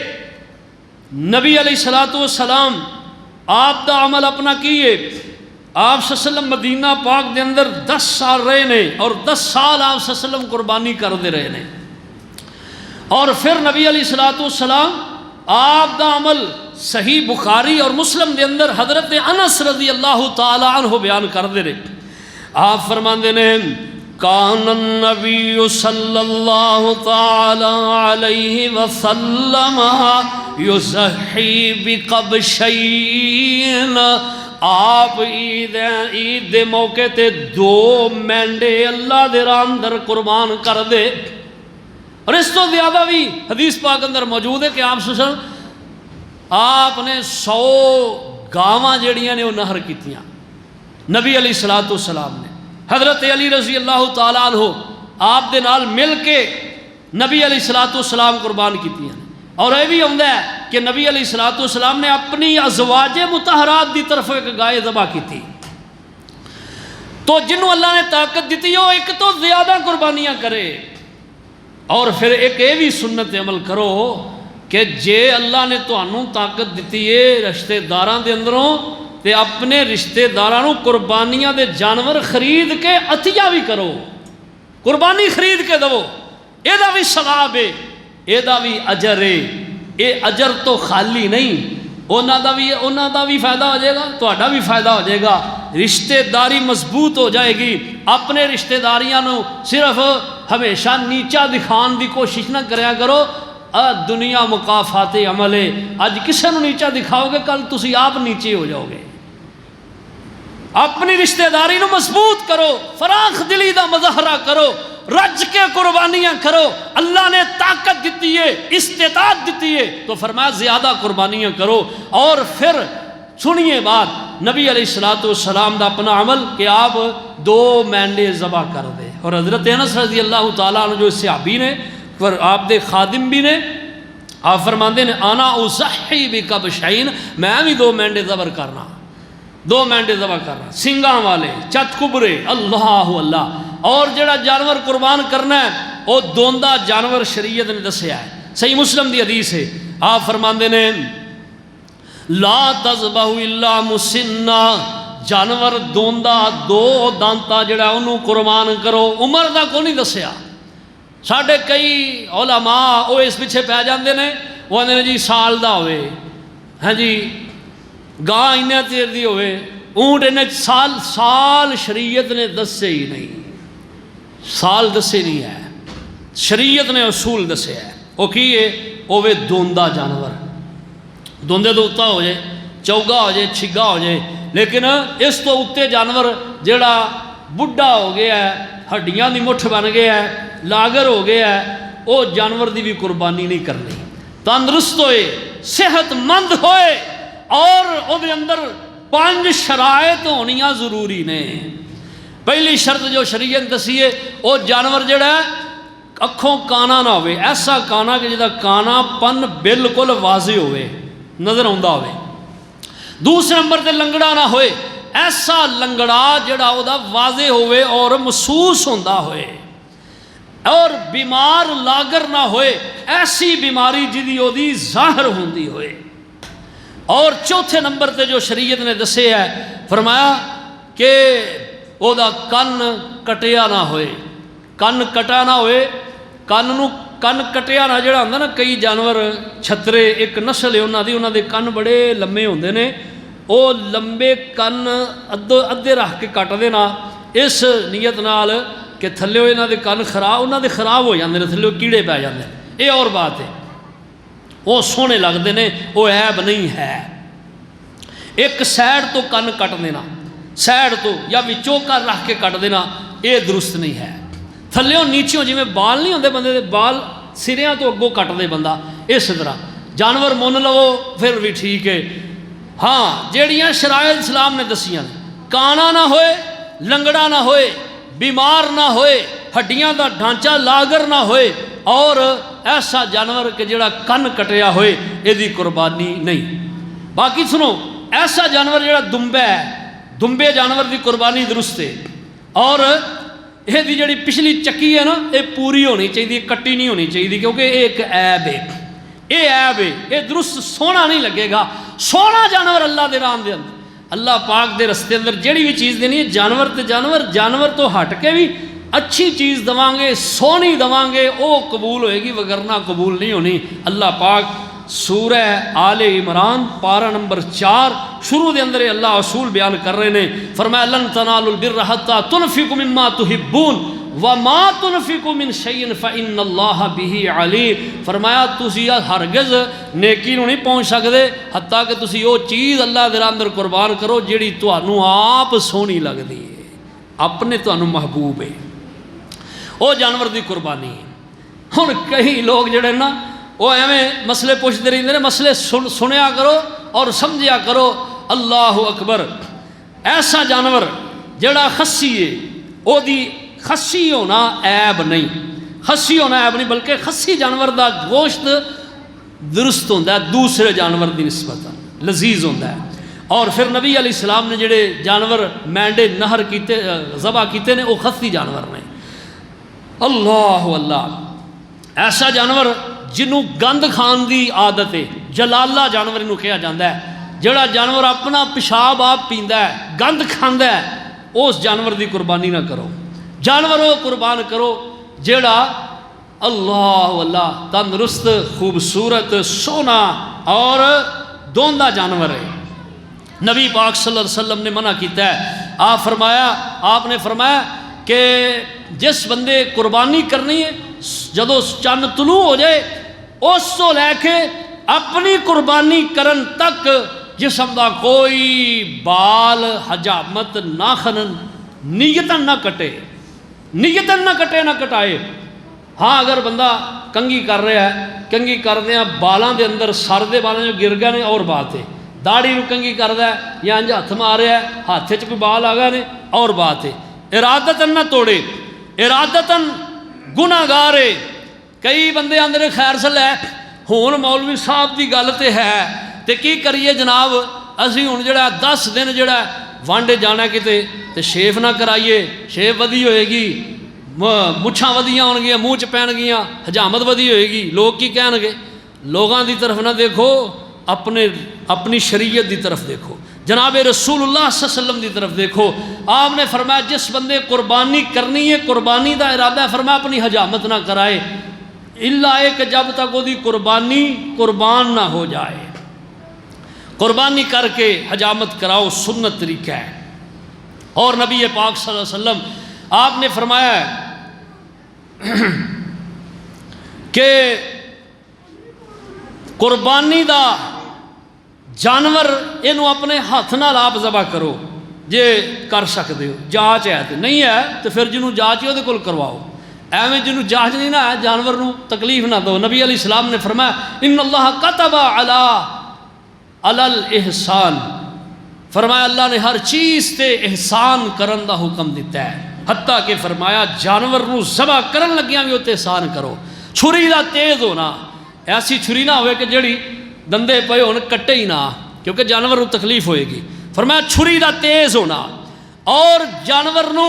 نبی علیہ السلام آپ دا عمل اپنا کیے. آپ صلی اللہ علیہ وسلم مدینہ پاک دے اندر 10 سال رہے نے، اور 10 سال آپ صلی اللہ علیہ وسلم قربانی کرتے رہے نے. اور پھر نبی علیہ السلام آپ دا عمل صحیح بخاری اور مسلم دے اندر حضرت انس رضی اللہ تعالی عنہ بیان کردے رہے. آپ فرماندے نے کان النبی صلی اللہ تعالی علیہ وسلم یضحی بقبشین، آپ عید دے موقع تے 2 مینڈے اللہ دے راہ اندر قربان کر دے. اور اس تو زیادہ بھی حدیث پاک اندر موجود ہے کہ آپ صلی اللہ علیہ وسلم آپ نے 100 گاواں جڑیاں نے وہ نہر کیتیاں. نبی علیہ السلام نے حضرت علی رضی اللہ تعالیٰ عنہ آپ دے نال مل کے نبی علیہ السلام قربان کیتیاں. اور یہ بھی ہوتا ہے کہ نبی علیہ السلام نے اپنی ازواج مطہرات دی طرف ایک گائے ذبح کی تھی. تو جنہوں اللہ نے طاقت دیتی ہو ایک تو زیادہ قربانیاں کرے. اور پھر ایک یہ بھی سنت عمل کرو کہ جے اللہ نے تانوں طاقت دیتی ہے رشتے داراں دے اندروں، تے اپنے رشتے داراں قربانیاں دے جانور خرید کے عطیہ بھی کرو، قربانی خرید کے دو. یہ بھی ثواب ہے، یہ بھی اجر ہے. یہ اجر تو خالی نہیں، انہاں دا بھی فائدہ ہو جائے گا، تہاڈا بھی فائدہ ہو جائے گا. رشتے داری مضبوط ہو جائے گی. اپنے رشتے داریاں نو صرف ہمیشہ نیچا دکھان دی کوشش نہ کریا کرو. دنیا مقافات عمل ہے. اج کسے نو نیچا دکھاؤ گے کل تسی آپ نیچے ہو جاؤ گے. اپنی رشتے داری نو مضبوط کرو، فراخ دلی دا مظاہرہ کرو، رج کے قربانیاں کرو. اللہ نے طاقت دیتی ہے، استطاعت دیتی ہے، تو فرمایا زیادہ قربانیاں کرو. اور پھر سنیے بات، نبی علیہ السلام دا اپنا عمل کہ آپ 2 مینڈے ذبح کر دے. اور حضرت انس رضی اللہ تعالیٰ عنہ جو صحابی نے پر آپ دے خادم بھی نے، آپ فرماندے نے انا اضحی بکبشین، میں بھی 2 مینڈے ذبح کرنا، 2 مینڈے ذبح کرنا، سنگاں والے، چت کبرے. اللہ اللہ. اور جڑا جانور قربان کرنا ہے وہ دوندا جانور شریعت نے دسیا ہے. صحیح مسلم دی حدیث ہے. آپ فرماندے نے لا تذبحوا الا مسنا، جانور دوندا 2 دانتا جڑا انہوں قربان کرو. عمر دا کو نہیں دسیا. ساڑھے کئی علماء وہ اس پیچھے پہ جاندے نے، وہ آندے نے جی سال دا ہوئے، ہاں جی گاں انہیں تیر دی ہوئے، اونٹ انہیں سال شریعت نے دسے ہی نہیں، سال دسے نہیں ہے. شریعت نے اصول دسے ہے. وہ کی ہے؟ وہ دوندا جانور، دوندے دوتا ہو جائے، چوگا ہو جائے، چھگا ہو جائے. لیکن اس تو اتنے جانور جڑا بڑھا ہو گیا ہے، ہڈیاں دی مٹھ بن گیا ہے، لاگر ہو گیا ہے، وہ جانور دی بھی قربانی نہیں کرنی۔ تندرست ہوئے، صحت مند ہوئے، اور وہ اندر 5 شرائط ہونیاں ضروری نے۔ پہلی شرط جو شریعت دسی ہے، وہ جانور جڑا ہے اکھوں کانا نہ ہوئے، ایسا کانا کہ جدا کانا پن بالکل واضح ہوئے، نظر آਉਂਦਾ ہوئے۔ دوسرے نمبر تے لنگڑا نہ ہوئے، ایسا لنگڑا جڑا وہ واضح ہوئے اور محسوس ہوندہ ہوئے، اور بیمار لاگر نہ ہوئے، ایسی بیماری جدی وہ دی ظاہر ہوندی ہوئے۔ اور چوتھے نمبر تے جو شریعت نے دسے ہے، فرمایا کہ وہ دا کن کٹیا نہ ہوئے، کن کٹا نہ ہوئے، کن کٹیا نہ جڑا ہوندہ نا، کئی جانور چھترے ایک نسل ہے انہاں دے کن بڑے لمبے ہوندے نے، وہ لمبے کن ادھے رکھ کے کٹ دینا اس نیت نال کہ تھلے ہوئے انہاں دے کن خراب، انہاں دے خراب ہو جاندے نے، تھلے کیڑے پہ جاندے ہیں، یہ اور بات ہے۔ وہ سونے لگتے ہیں، وہ عیب نہیں ہے۔ ایک سائڈ تو کن کٹ دینا، سائڈ تو یا وچوں کر رکھ کے کٹ دینا، یہ درست نہیں ہے۔ تھلیوں نیچیوں جی میں بال نہیں ہوندے بندے دے، بال سریاں تو اگوں کٹ دے بندہ، اس طرح جانور من لو پھر بھی ٹھیک ہے۔ ہاں جیڑیاں شرائط اسلام نے دسیاں، کانا نہ ہوئے، لنگڑا نہ ہوئے، بیمار نہ ہوئے، ہڈیاں دا ڈھانچہ لاگر نہ ہوئے، اور ایسا جانور کہ جڑا کن کٹیا ہوئے، یہ دی قربانی نہیں۔ باقی سنو، ایسا جانور جڑا دمبے ہے، دمبے جانور دی قربانی درست ہے، اور یہ دی جڑی پچھلی چکی ہے نا، یہ پوری ہونی چاہیے، کٹی نہیں ہونی چاہیے، کیونکہ یہ ایک عیب ہے، یہ عیب ہے، یہ درست سونا نہیں لگے گا۔ سونا جانور اللہ دے راہ دے اندر، اللہ پاک دے رستے اندر جڑی بھی چیز دینی ہے، جانور تے جانور تو ہٹ کے بھی اچھی چیز دوانگے، سونی دوانگے، وہ قبول ہوئے گی، وگرنہ قبول نہیں ہونی۔ اللہ پاک سورہ آل عمران پارہ نمبر 4 شروع دے اندر اللہ اصول بیان کر رہے ہیں، فرمایا لن تنالوا البر حتى تنفقوا مما تحبون وما تنفقوا من شيء فإن الله به عليم۔ فرمایا تسی ہرگز نیکی نو نہیں پہنچ سکتے حتیٰ کہ تسی وہ چیز اللہ دے راہ اندر قربان کرو جیڑی تانوں آپ سونی لگدی ہے، اپنے تانوں محبوب ہے، وہ جانور دی قربانی ہے۔ ہن کئی لوگ جڑے نا وہ ایویں مسئلے پوچھتے رہتے ہیں، مسئلے سنیا کرو اور سمجھیا کرو۔ اللہ اکبر، ایسا جانور جڑا خسی ہے، وہ دی خسی ہونا عیب نہیں، خسی ہونا عیب نہیں، بلکہ خسی جانور دا گوشت درست ہوتا ہے، دوسرے جانور دی نسبت لذیذ ہوتا ہے۔ اور پھر نبی علیہ السلام نے جڑے جانور مینڈے نہر کیتے ذبح کیتے نے، وہ خسی جانور نے۔ اللہ اللہ، ایسا جانور جنوں گند کھان دی عادت ہے، جلالہ جانور انہوں کہا جاندہ ہے، جڑا جانور اپنا پیشاب آپ پیندا ہے، گند کھاندا ہے، اس جانور دی قربانی نہ کرو۔ جانور وہ قربان کرو جڑا اللہ اللہ تندرست، خوبصورت، سونا اور دوندا جانور ہے۔ نبی پاک صلی اللہ علیہ وسلم نے منع کیتا ہے، آپ نے فرمایا کہ جس بندے قربانی کرنی ہے، جدو چند طلوع ہو جائے اس تو لے کے اپنی قربانی کرن تک جسم دا کوئی بال حجامت نہ کھنن، نیتن نہ کٹے، نیتن نہ کٹے نہ کٹائے۔ ہاں اگر بندہ کنگھی کر رہا ہے، کنگھی کردے ہیں بالاں دے اندر سر دے بالاں جو گر گئے نے اور بات ہے، داڑھی نو کنگھی کردا ہے یا انج ہاتھ مار رہا ہے، ہاتھ وچ کوئی بال آ گئے نے اور بات ہے۔ ارادتاً نہ توڑے، ارادتاً گناہ گار ہے۔ کئی بندے اندر خیر سے لے ہون مولوی صاحب دی گل تے ہے تے کی کریے جناب، اسی ہن جڑا 10 دن جڑا وانڈے جانا کتے تے شیف نہ کرائیے، شیف ودی ہوئے گی، مچھاں ودیاں ہون گیاں، منہ چ پین گیاں، حجامت ودی ہوئے گی، لوگ کی کہن گے؟ لوگاں دی طرف نہ دیکھو، اپنی شریعت دی طرف دیکھو، جناب رسول اللہ صلی اللہ علیہ وسلم دی طرف دیکھو۔ آپ نے فرمایا جس بندے قربانی کرنی ہے، قربانی دا ارادہ ہے، فرمایا اپنی حجامت نہ کرائے، اللہ ہے کہ جب تک وہ دی قربانی قربان نہ ہو جائے۔ قربانی کر کے حجامت کراؤ، سنت طریقہ ہے۔ اور نبی پاک صلی اللہ علیہ وسلم آپ نے فرمایا ہے کہ قربانی دا جانور یہ اپنے ہاتھ نال آپ ذبح کرو جے کر سکتے ہو، جانچ ہے تو نہیں ہے تو پھر جنہوں جانچ ہے وہ کرواؤ، ایویں جنہوں جانچ نہیں نہ ہے جانور نو تکلیف نہ دو۔ نبی علیہ السلام نے فرمایا ان اللہ کتب علی الاحسان، فرمایا اللہ نے ہر چیز تے احسان کرن دا حکم دیتا ہے، حتیٰ کہ فرمایا جانور نو ذبح کرن لگیاں بھی اتنے احسان کرو۔ چھری دا تیز ہونا، ایسی چھری نہ ہوئے کہ جڑی دندے پے ہون کٹے ہی نہ، کیونکہ جانور نو تکلیف ہوئے گی۔ فرمایا چھری دا تیز ہونا، اور جانور نو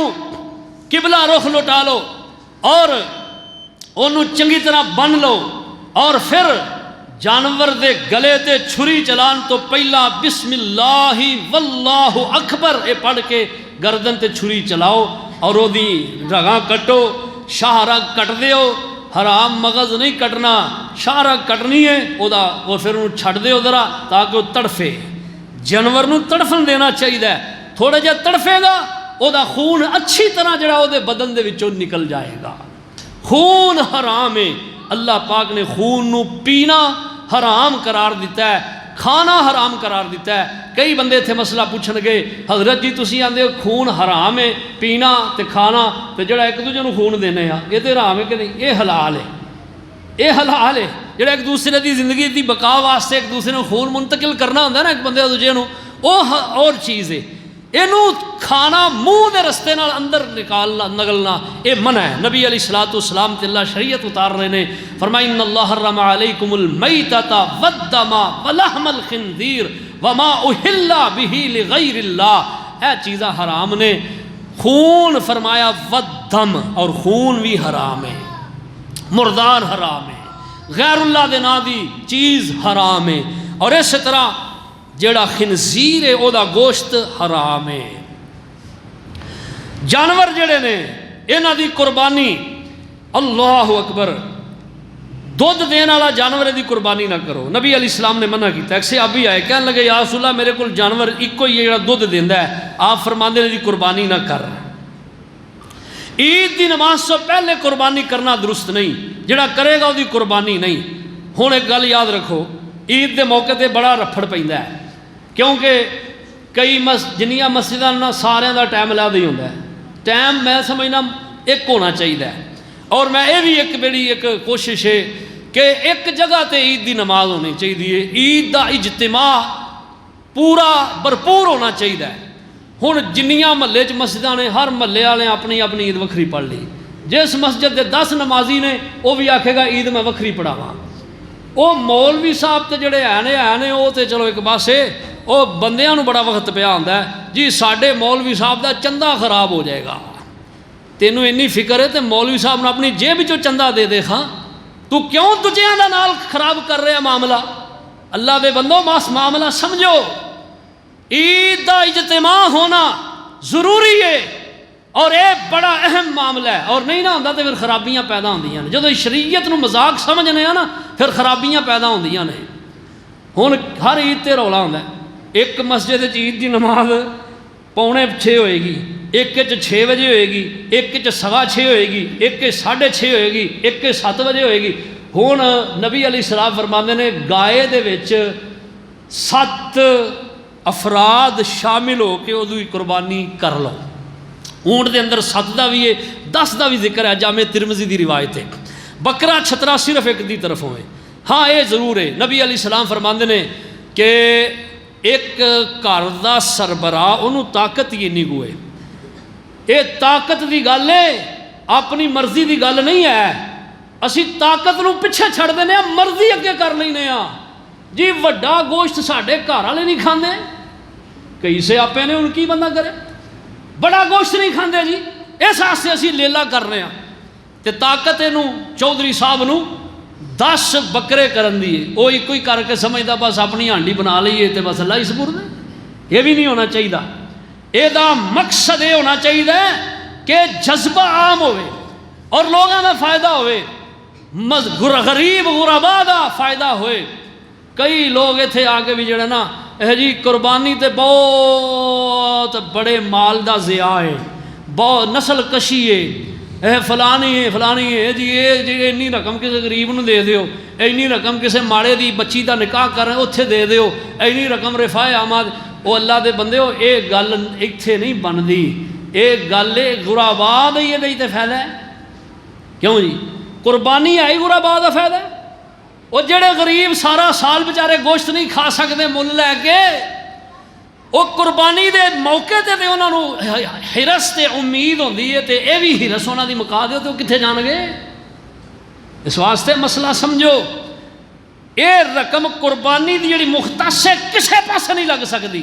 قبلہ رخ لوٹا لو اور انہوں چنگی طرح بن لو، اور پھر جانور دے گلے تے چھری چلان تو پہلا بسم اللہ واللہ اکبر اے پڑھ کے گردن تے چھری چلاؤ، اور وہ دی رگاں کٹو، شاہ رگ کٹ دیو، حرام مغز نہیں کٹنا، شاہ رگ کٹنی ہے وہ پھر انہوں چھڑ دیو ذرا تاکہ وہ تڑفے۔ جانور نو تڑفن دینا چاہیے، تھوڑا جہا تڑفے گا وہ دا خون اچھی طرح جڑا وہ دے بدن دے وچوں نکل جائے گا۔ خون حرام ہے، اللہ پاک نے خون نو پینا حرام قرار دیتا ہے، کھانا حرام قرار دیتا ہے۔ کئی بندے تھے مسئلہ پوچھن گے حضرت جی تسی آندے ہو خون حرام ہے پینا تے کھانا تے جڑا ایک دوسرے نو خون دینے ہاں یہ تے حرام ہے کہ نہیں؟ یہ حلال ہے، یہ حلال ہے۔ جڑا ایک دوسرے دی زندگی دی بقا واسطے ایک دوسرے نو خون منتقل کرنا ہوتا ہے نا ایک بندے دوسرے نو، وہ اور چیز ہے۔ اینو کھانا منہ دے رستے نال اندر نکالنا نگلنا یہ منع ہے۔ نبی علیہ الصلوۃ والسلام تے اللہ شریعت اتار رہے نے، فرمایا ان اللہ حرم علیکم المیتۃ والدم ولحم الخنزیر وما اہل بہ لغیر اللہ، اے چیزاں حرام نے۔ خون فرمایا والدم، اور خون بھی حرام ہے، مردار حرام ہے، غیر اللہ دے نا دی چیز حرام ہے، اور اس طرح جڑا خنزیر ہے او دا گوشت حرام ہے۔ جانور جڑے نے انہاں دی قربانی، اللہ اکبر، دودھ دین والا جانور دی قربانی نہ کرو۔ نبی علیہ السلام نے منع کیتا۔ ایک صحابی آئے کہنے لگے یا رسول اللہ میرے کول جانور ایک ہی ہے جڑا دودھ دیندا ہے، آپ فرماندے نے دی قربانی نہ کر۔ عید دی نماز سے پہلے قربانی کرنا درست نہیں، جڑا کرے گا وہ دی قربانی نہیں۔ ہن ایک گل یاد رکھو، عید دے موقع تے بڑا رفڑ پیندا ہے، کیونکہ کئی جنیاں مسجداں نا سارے دا ٹائم علیحدہ ہی ہوتا ہے، ٹائم میں سمجھنا ایک ہونا چاہیے، اور میں یہ بھی ایک بڑی ایک کوشش ہے کہ ایک جگہ تے عید دی نماز ہونی چاہیے، عید دا اجتماع پورا بھرپور ہونا چاہیے۔ ہن جنیاں محلے چ مسجداں نے ہر محلے والے اپنی اپنی عید وکھری پڑھ لی، جس مسجد دے 10 نمازی نے وہ بھی آکھے گا عید میں وکھری پڑھاواں۔ وہ مولوی صاحب تے جڑے ہیں وہ تے چلو ایک پاسے، وہ بندیاں نو بڑا وقت پیا ہوندا ہے جی ساڈے مولوی صاحب دا چندہ خراب ہو جائے گا، تینوں انی فکر ہے تے مولوی صاحب نے اپنی جیب وچوں چندہ دے دے خاں، تو کیوں دجیاں دا نال خراب کر رہے ہیں معاملہ؟ اللہ دے بندو معاملہ سمجھو، عید دا اجتماع ہونا ضروری ہے اور یہ بڑا اہم معاملہ ہے، اور نہیں نہ ہوتا تو پھر خرابیاں پیدا ہوندیاں نے۔ جدو شریعت نو مذاق سمجھنے ہیں نا پھر خرابیاں پیدا ہوندیاں نے۔ ہن ہر عید تے رولا ہوندا ہے، ایک مسجد عید دی نماز 5:45 ہوئے گی، ایک 6 بجے ہوئے گی، ایک 6:15 ہوئے گی، ایک 6:30 ہوئے گی، ایک 7 بجے ہوئے گی۔ ہن نبی علیہ السلام فرماندے نے گائے دے وچ 7 افراد شامل ہو کے اودی قربانی کر لو۔ اونٹ دے اندر 7 دا بھی ہے، 10 دا بھی ذکر ہے، جامع ترمذی دی روایت ہے۔ بکرا چھترا صرف ایک دی طرف ہوئے۔ ہاں یہ ضرور ہے، نبی علیہ السلام فرماندے نے کہ ایک گھر دا سربراہ انہوں طاقت ہی نہیں ہوئے، یہ طاقت دی گل ہے، اپنی مرضی دی گل نہیں ہے۔ اسی طاقت نو پیچھے چھڑ دینے ہیں، مرضی اگے کر لینے ہیں جی۔ وڈا گوشت ساڈے گھر والے نہیں کھاندے، کئی سے آپے نے ان کی بندہ کرے، بڑا گوشت نہیں کھاندے جی، اس واسطے اسی لیلا کر رہے ہیں تے طاقت نو چودھری صاحب نو 10 بکرے کرن دی ہے، وہ ایک ہی کر کے سمجھدا بس اپنی ہانڈی بنا لئیے تے بس اللہ ہی سپرد ہے۔ یہ بھی نہیں ہونا چاہیے، یہ دا مقصد یہ ہونا چاہیے کہ جذبہ عام ہوئے اور لوگوں کا فائدہ ہوئے، غریب غربا دا فائدہ ہوئے۔ کئی لوگ اتنے آگے بھی جڑے نا جی قربانی تے بہت بڑے مال دا ضیاع ہے، بہت نسل کشی ہے، فلانی ہے جی اینی رقم کسی غریب نو دے دیو، اینی رقم کسی ماڑے دی بچی دا نکاح کر اتھے دے دیو، اینی رقم رفاع آماد۔ او اللہ دے بندے ہو، اے گل اتھے نہیں بندی، اے گل غربا دا ہی تے فائدہ ہے۔ کیوں جی؟ قربانی آئی غربا دا فائدہ ہے۔ وہ جڑے غریب سارا سال بیچارے گوشت نہیں کھا سکتے مل لے کے، وہ قربانی دے موقع تے انہوں نے ہرس تے امید ہوندی ہے، تے اے بھی ہرس انہوں دی مکا دیو تے وہ کتنے جان گے؟ اس واسطے مسئلہ سمجھو، اے رقم قربانی دی جڑی مختص ہے کسے پاس نہیں لگ سکتی،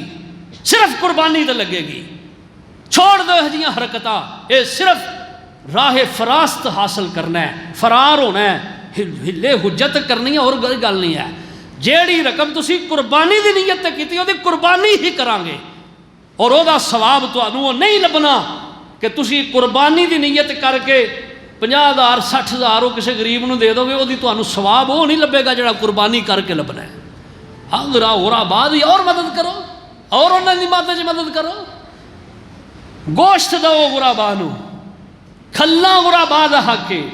صرف قربانی تے لگے گی۔ چھوڑ دو یہ حرکتاں، اے صرف راہ فراست حاصل کرنا ہے، فرار ہونا ہے، ہلے حجت کرنی ہے، اور گل نہیں ہے۔ جیڑی رقم تسی قربانی دی نیت تے کیتی وہ دی قربانی ہی کران گے، اور او دا ثواب تانوں نہیں لبنا کہ تسی قربانی دی نیت کر کے 50,000 60,000 وہ کسی غریب نو دے دو گے، وہ دی تانوں ثواب وہ نہیں لبے گا جڑا قربانی کر کے لبنا ہے۔ ہاں ذرا اور بعد ہی اور مدد کرو، اور انہاں دی مدد کرو، گوشت دو غربا نو، کھلا غربا دا حق ہے،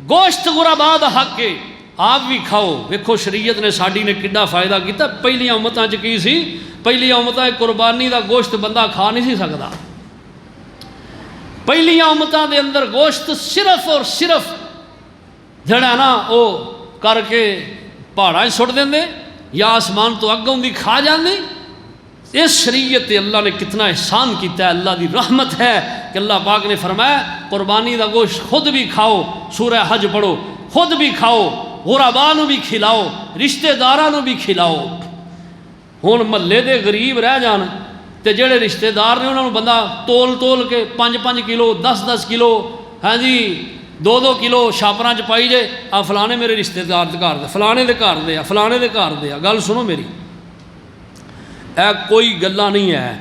گوشت غربا دا حق ہے، آپ بھی کھاؤ۔ ویکھو شریعت نے ساڈی نے کڈا فائدہ کیتا۔ پہلیاں امتاں چ کی سی؟ پہلیاں امتاں قربانی دا گوشت بندہ کھا نہیں سی سکدا۔ پہلیاں امتاں دے اندر گوشت صرف اور صرف جڑا نا او کر کے پہاڑاں سٹ دیندے یا آسمان تو اگ ہوندی کھا جاندی۔ اس شریعت اللہ نے کتنا احسان کیتا ہے، اللہ دی رحمت ہے کہ اللہ پاک نے فرمایا قربانی دا گوشت خود بھی کھاؤ، سورہ حج پڑھو، خود بھی کھاؤ، غربا نو بھی کھلاؤ، رشتہ داراں نو بھی کھلاؤ۔ ہن محلے دے غریب رہ جان تے جڑے رشتہ دار نے انہاں نو بندہ تول کے 5-5 کلو 10-10 کلو ہاں جی 2-2 کلو شاپراں چ پائی جے، آ فلانے میرے رشتہ دار دے گھر دے، فلانے دے گھر دے، فلانے دے گھر دے۔ گل سنو میری، اے کوئی گلاں نہیں ہے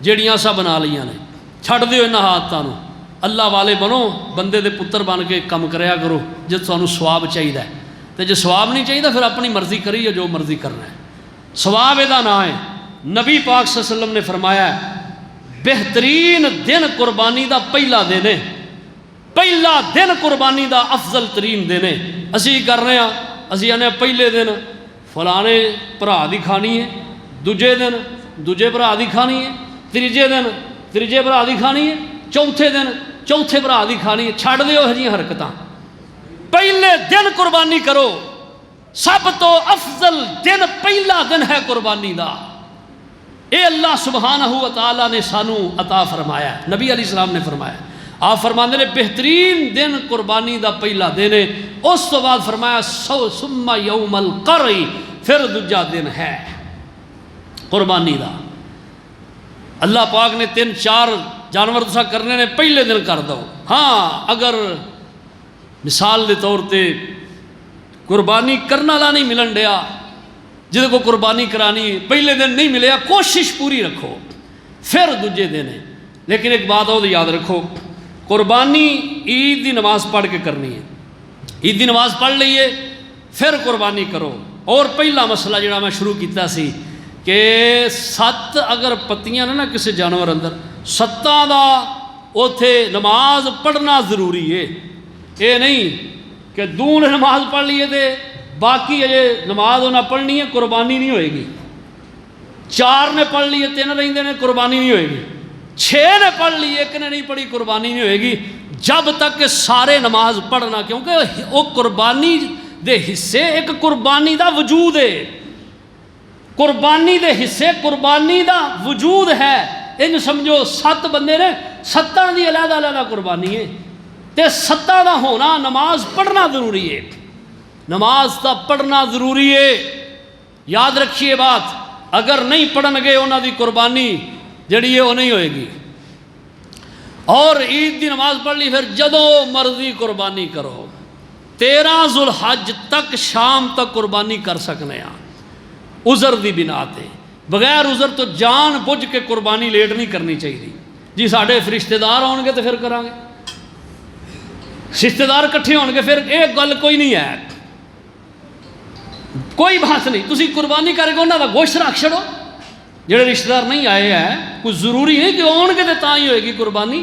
جڑیاں سا بنا لیاں نے، چھڈ دیو انہاں حادثاں نو، اللہ والے بنو، بندے دے پتر بن کے کم کریا کرو جے تانوں ثواب چاہیے، تے جے ثواب نہیں چاہیے پھر اپنی مرضی کریے جو مرضی کرنا ہے۔ ثواب ادا نہ ہے۔ نبی پاک صلی اللہ علیہ وسلم نے فرمایا ہے بہترین دن قربانی دا پہلا دن ہے، پہلا دن قربانی دا افضل ترین دن ہے۔ اسی کرنے ہاں، اسی آنے پہلے دن فلانے بھرا دی کھانی ہے، دوجے دن دوجے بھرا دی کھانی ہے، تیجے دن تیجے بھرا دی کھانی ہے، چوتھے دن چوتھے بھرا دی کھانی ہے۔ چھڈ دیو یہ جیاں حرکتاں، پہلے دن قربانی کرو۔ سب تو افضل دن پہلا دن ہے قربانی دا، اے اللہ سبحانہ و تعالیٰ نے سانو عطا فرمایا ہے، نبی علیہ السلام نے فرمایا۔ آپ فرماندے نے بہترین دن قربانی دا پہلا دن ہے، اس تو بعد فرمایا ثم یوم القرع، پھر دوجا دن ہے قربانی دا۔ اللہ پاک نے 3-4 جانور تسا کرنے نے پہلے دن کر دو۔ ہاں اگر مثال دے طور تے قربانی کرنا لا نہیں ملن ڈیا، جہاں کو قربانی کرانی پہلے دن نہیں ملیا، کوشش پوری رکھو پھر دوجے دن ہے۔ لیکن ایک بات اور یاد رکھو، قربانی عید دی نماز پڑھ کے کرنی ہے، عید دی نماز پڑھ لئیے پھر قربانی کرو۔ اور پہلا مسئلہ جڑا میں شروع کیتا سی کہ 7 اگر پتیاں نے نا کسی جانور اندر، 7 دا اوتھے نماز پڑھنا ضروری ہے۔ یہ نہیں کہ دو نے نماز پڑھ لیے تھے باقی اجے نماز انہیں پڑھنی ہے، قربانی نہیں ہوئے گی۔ 4 نے پڑھ لیے 3 رہندے نے، قربانی نہیں ہوئے گی۔ 6 نے پڑھ لی 1 نے نہیں پڑھی، قربانی نہیں ہوئے گی جب تک کہ سارے نماز پڑھنا، کیونکہ وہ قربانی دے حصے ایک قربانی دا وجود ہے، قربانی دے حصے قربانی دا وجود ہے۔ ان سمجھو 7 بندے نے 7 دی علیحدہ علیحدہ قربانی ہے، تے 7 دا ہونا نماز پڑھنا ضروری ہے، نماز دا پڑھنا ضروری ہے۔ یاد رکھیے بات، اگر نہیں پڑھن گے انہاں دی قربانی جڑی ہے وہ نہیں ہوئے گی۔ اور عید دی نماز پڑھ لی پھر جدوں مرضی قربانی کرو، 13 ذوالحج تک شام تک قربانی کر سکنے ہاں عذر دی بنا تے، بغیر عذر تو جان بوجھ کے قربانی لیٹ نہیں کرنی چاہیے۔ جی ساڈے رشتہ دار ہون گے تو پھر کریں گے، رشتہ دار کٹھے ہون گے پھر ایک گل کوئی نہیں ہے، کوئی بات نہیں، تسی قربانی کر کے انہاں دا گوشت رکھ چھڑو۔ جڑے رشتہ دار نہیں آئے ہیں کوئی ضروری نہیں کہ آن گے تو تاں ہی ہوئے گی قربانی،